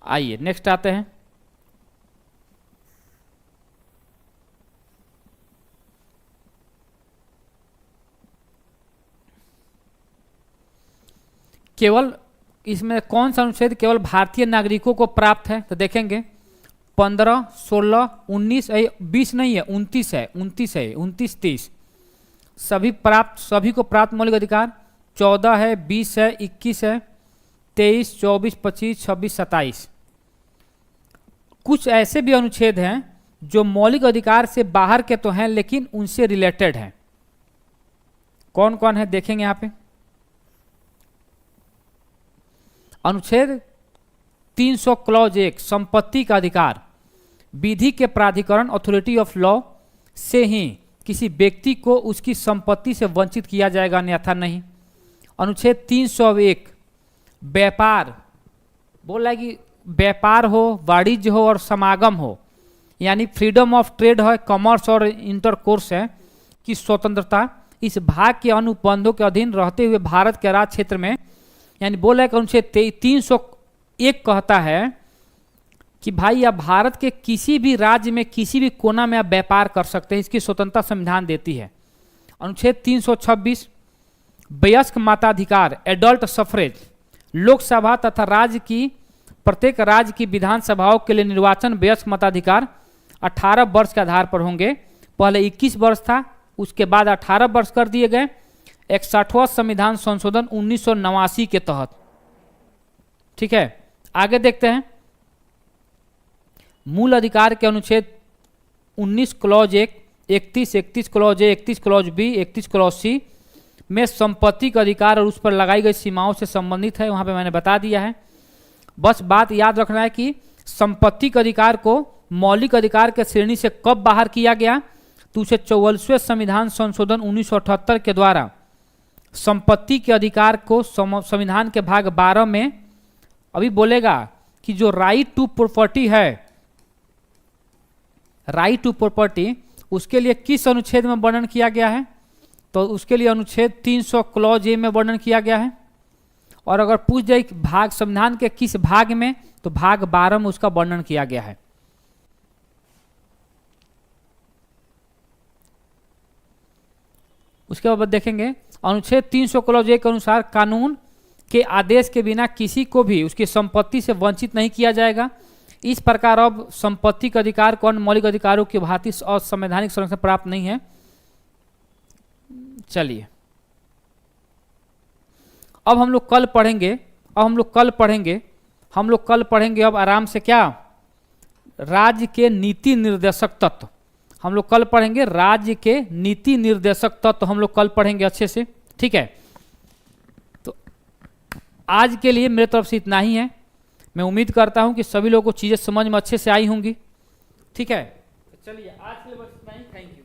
आइए नेक्स्ट आते हैं। केवल इसमें कौन सा अनुच्छेद केवल भारतीय नागरिकों को प्राप्त है? तो देखेंगे 15, 16, 19, 20 नहीं है, 29 है, 29, 30 सभी प्राप्त, सभी को प्राप्त मौलिक अधिकार। 14 है, 20 है, 21 है, 23, 24, 25, 26, 27। कुछ ऐसे भी अनुच्छेद हैं जो मौलिक अधिकार से बाहर के तो हैं लेकिन उनसे रिलेटेड हैं। कौन कौन है देखेंगे यहां पे। अनुच्छेद 300 क्लॉज 1 संपत्ति का अधिकार। विधि के प्राधिकरण अथॉरिटी ऑफ लॉ से ही किसी व्यक्ति को उसकी संपत्ति से वंचित किया जाएगा, अन्यथा नहीं। अनुच्छेद 301 व्यापार, बोल रहा है कि व्यापार हो, वाणिज्य हो और समागम हो, यानी फ्रीडम ऑफ ट्रेड है, कॉमर्स और इंटरकोर्स है की स्वतंत्रता इस भाग के अनुबंधों के अधीन रहते हुए भारत के राज्य क्षेत्र में, यानी बोल रहा है कि अनुच्छेद 301 कहता है कि भाई आप भारत के किसी भी राज्य में किसी भी कोना में आप व्यापार कर सकते हैं, इसकी स्वतंत्रता संविधान देती है। अनुच्छेद 326 वयस्क मताधिकार एडल्ट सफरेज, लोकसभा तथा राज्य की प्रत्येक राज्य की विधानसभाओं के लिए निर्वाचन वयस्क मताधिकार 18 वर्ष के आधार पर होंगे। पहले 21 वर्ष था, उसके बाद 18 वर्ष कर दिए गए 61वां संविधान संशोधन 1989 के तहत। ठीक है, आगे देखते हैं। मूल अधिकार के अनुच्छेद 19 clause 1, 31 clause A, 31 clause B, 31 clause C में संपत्ति का अधिकार और उस पर लगाई गई सीमाओं से संबंधित है। वहां पे मैंने बता दिया है। बस बात याद रखना है कि संपत्ति के अधिकार को मौलिक अधिकार के श्रेणी से कब बाहर किया गया, तो उसे 44वें संविधान संशोधन 1978 के द्वारा संपत्ति के अधिकार को संविधान के भाग 12 में अभी बोलेगा कि जो राइट टू प्रॉपर्टी है, राइट टू प्रॉपर्टी, उसके लिए किस अनुच्छेद में वर्णन किया गया है, तो उसके लिए अनुच्छेद 300 क्लॉज ए में वर्णन किया गया है। और अगर पूछ जाए भाग संविधान के किस भाग में, तो भाग 12 में उसका वर्णन किया गया है। उसके बाद देखेंगे अनुच्छेद 300 क्लॉज ए के अनुसार कानून के आदेश के बिना किसी को भी उसकी संपत्ति से वंचित नहीं किया जाएगा। इस प्रकार अब संपत्ति का अधिकार को अन्य मौलिक अधिकारों की भांति और संवैधानिक संरक्षण प्राप्त नहीं है। चलिए अब हम लोग कल पढ़ेंगे अब आराम से क्या, राज्य के नीति निर्देशक तत्व। हम लोग कल पढ़ेंगे राज्य के नीति निर्देशक तत्व, हम लोग कल पढ़ेंगे अच्छे से। ठीक है, तो आज के लिए मेरे तरफ से इतना ही है। मैं उम्मीद करता हूं कि सभी लोगों को चीजें समझ में अच्छे से आई होंगी। ठीक है, चलिए आज के लिए बस इतना ही। Thank you.